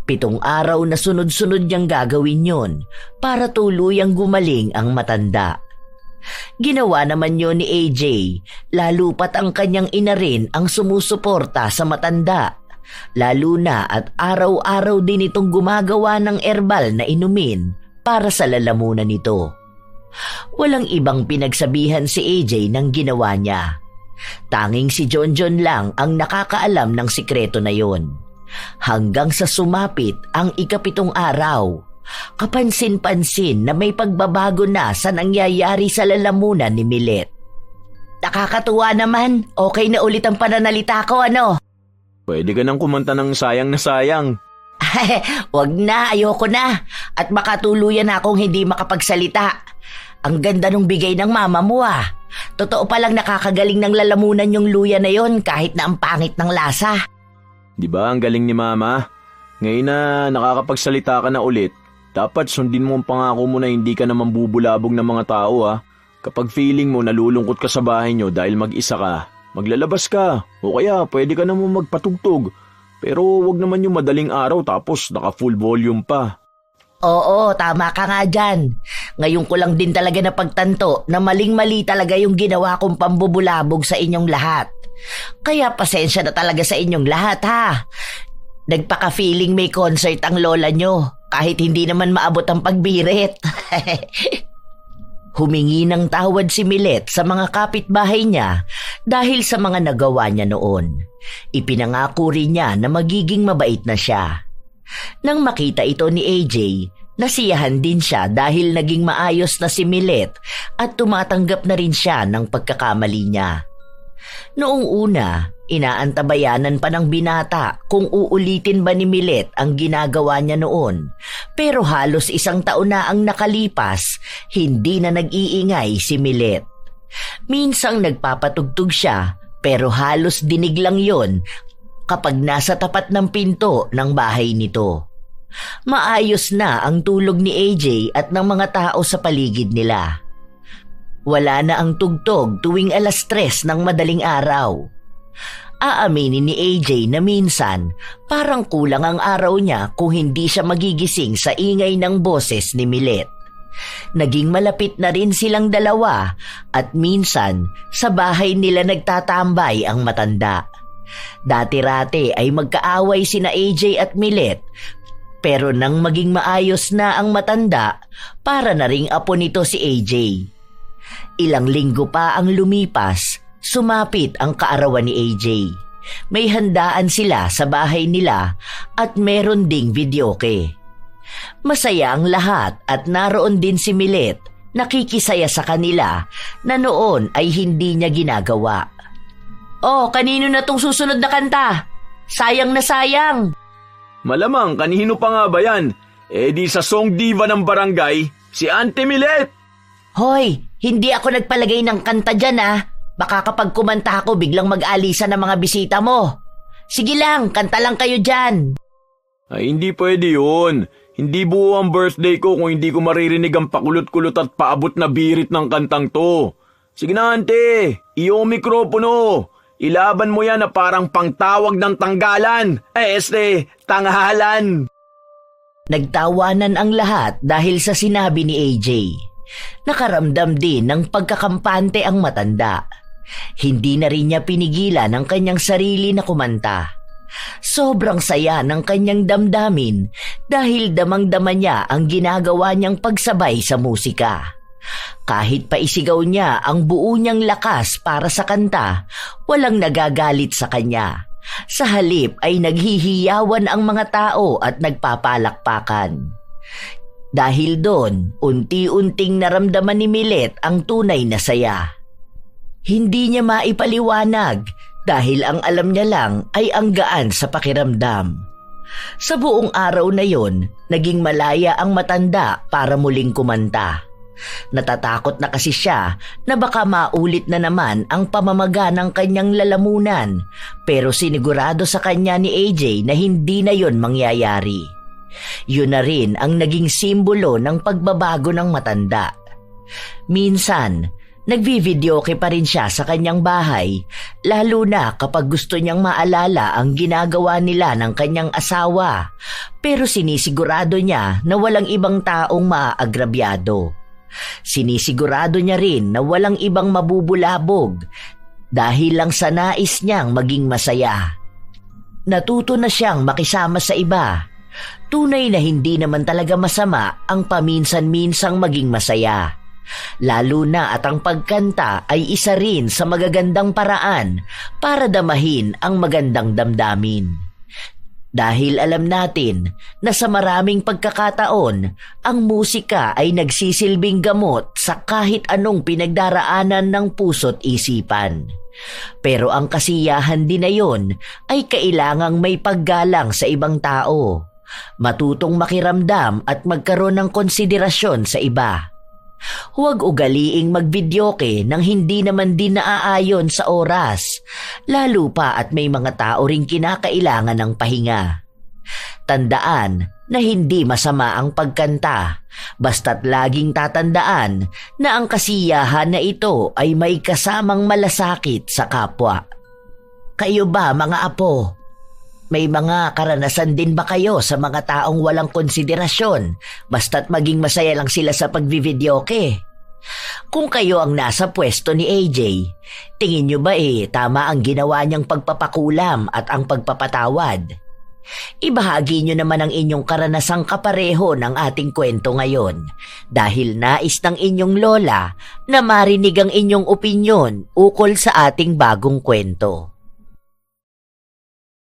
7 araw na sunod-sunod niyang gagawin yon para tuluyang gumaling ang matanda. Ginawa naman yon ni AJ, lalo pat ang kanyang ina rin ang sumusuporta sa matanda. Lalo na at araw-araw din itong gumagawa ng herbal na inumin para sa lalamunan nito. Walang ibang pinagsabihan si AJ ng ginawa niya. Tanging si Jonjon lang ang nakakaalam ng sikreto na yon. Hanggang sa sumapit ang 7 araw, kapansin-pansin na may pagbabago na sa nangyayari sa lalamunan ni Milet. Nakakatuwa naman, okay na ulit ang pananalita ko, ano? Pwede ka nang kumanta ng Sayang na Sayang. Wag na, ayoko na. At baka tuluyan na akong hindi makapagsalita. Ang ganda nung bigay ng mama mo ah. Totoo palang nakakagaling ng lalamunan yung luya na yon kahit na ang pangit ng lasa. Di ba ang galing ni Mama? Ngayon na nakakapagsalita ka na ulit, dapat sundin mo ang pangako mo na hindi ka naman bubulabog ng mga tao ha. Kapag feeling mo nalulungkot ka sa bahay nyo dahil mag-isa ka, maglalabas ka o kaya pwede ka naman magpatugtog. Pero wag naman yung madaling araw tapos naka full volume pa. Oo, tama ka nga dyan. Ngayon ko lang din talaga napagtanto na maling-mali talaga yung ginawa kong pambubulabog sa inyong lahat. Kaya pasensya na talaga sa inyong lahat ha. Nagpaka-feeling may concert ang lola nyo kahit hindi naman maabot ang pagbirit. Humingi ng tawad si Milet sa mga kapitbahay niya dahil sa mga nagawa niya noon. Ipinangako rin niya na magiging mabait na siya. Nang makita ito ni AJ, nasiyahan din siya dahil naging maayos na si Milet at tumatanggap na rin siya ng pagkakamali niya. Noong una, inaantabayanan pa ng binata kung uulitin ba ni Milet ang ginagawa niya noon. Pero halos 1 taon na ang nakalipas, hindi na nag-iingay si Milet. Minsang nagpapatugtog siya pero halos dinig lang yon kapag nasa tapat ng pinto ng bahay nito. Maayos na ang tulog ni AJ at ng mga tao sa paligid nila. Wala na ang tugtog tuwing 3:00 ng madaling araw. Aaminin ni AJ na minsan parang kulang ang araw niya kung hindi siya magigising sa ingay ng boses ni Milet. Naging malapit na rin silang dalawa at minsan sa bahay nila nagtatambay ang matanda. Dati-rate ay magkaaway sina AJ at Milet, pero nang maging maayos na ang matanda, para na ring apo nito si AJ. Ilang linggo pa ang lumipas, sumapit ang kaarawan ni AJ. May handaan sila sa bahay nila at meron ding videoke. Masaya ang lahat at naroon din si Milet, nakikisaya sa kanila na noon ay hindi niya ginagawa. Oh, kanino na tong susunod na kanta? Sayang na sayang. Malamang kanino pa nga ba yan? Di sa song diva ng barangay, si Auntie Milet. Hoy, hindi ako nagpalagay ng kanta dyan ah. Baka kapag kumanta ako biglang mag-alisa ng mga bisita mo. Sige lang, kanta lang kayo dyan. Ay hindi pwede yun. Hindi buo ang birthday ko kung hindi ko maririnig ang pakulot-kulot at paabot na birit ng kantang to. Sige na ante, iyong mikropono. Ilaban mo yan na parang pangtawag ng tanggalan. Tanghalan. Nagtawanan ang lahat dahil sa sinabi ni AJ. Nakaramdam din ng pagkakampante ang matanda. Hindi na rin niya pinigilan ang kanyang sarili na kumanta. Sobrang saya ng kanyang damdamin dahil damang-dama niya ang ginagawa niyang pagsabay sa musika. Kahit pa isigaw niya ang buo niyang lakas para sa kanta, walang nagagalit sa kanya. Sa halip ay naghihiyawan ang mga tao at nagpapalakpakan. Dahil doon, unti-unting naramdaman ni Milet ang tunay na saya. Hindi niya maipaliwanag dahil ang alam niya lang ay ang gaan sa pakiramdam. Sa buong araw na yon, naging malaya ang matanda para muling kumanta. Natatakot na kasi siya na baka maulit na naman ang pamamaga ng kanyang lalamunan, pero sinigurado sa kanya ni AJ na hindi na yon mangyayari. Yun na rin ang naging simbolo ng pagbabago ng matanda. Minsan, nagvi-videoke pa rin siya sa kanyang bahay, lalo na kapag gusto niyang maalala ang ginagawa nila ng kanyang asawa, pero sinisigurado niya na walang ibang taong maaagrabyado. Sinisigurado niya rin na walang ibang mabubulabog dahil lang sa nais niyang maging masaya. Natuto na siyang makisama sa iba. Tunay na hindi naman talaga masama ang paminsan-minsang maging masaya. Lalo na at ang pagkanta ay isa rin sa magagandang paraan para damahin ang magandang damdamin. Dahil alam natin na sa maraming pagkakataon, ang musika ay nagsisilbing gamot sa kahit anong pinagdaraanan ng puso't isipan. Pero ang kasiyahan din na yon ay kailangang may paggalang sa ibang tao, matutong makiramdam at magkaroon ng konsiderasyon sa iba. Huwag ugaliing magvideoke nang hindi naman din naaayon sa oras, lalo pa at may mga tao ring kinakailangan ng pahinga. Tandaan na hindi masama ang pagkanta, basta't laging tatandaan na ang kasiyahan na ito ay may kasamang malasakit sa kapwa. Kayo ba mga apo? May mga karanasan din ba kayo sa mga taong walang konsiderasyon basta't maging masaya lang sila sa pagvivideoke? Kung kayo ang nasa pwesto ni AJ, tingin nyo ba tama ang ginawa niyang pagpapakulam at ang pagpapatawad? Ibahagi nyo naman ang inyong karanasang kapareho ng ating kwento ngayon dahil nais ng inyong lola na marinig ang inyong opinyon ukol sa ating bagong kwento.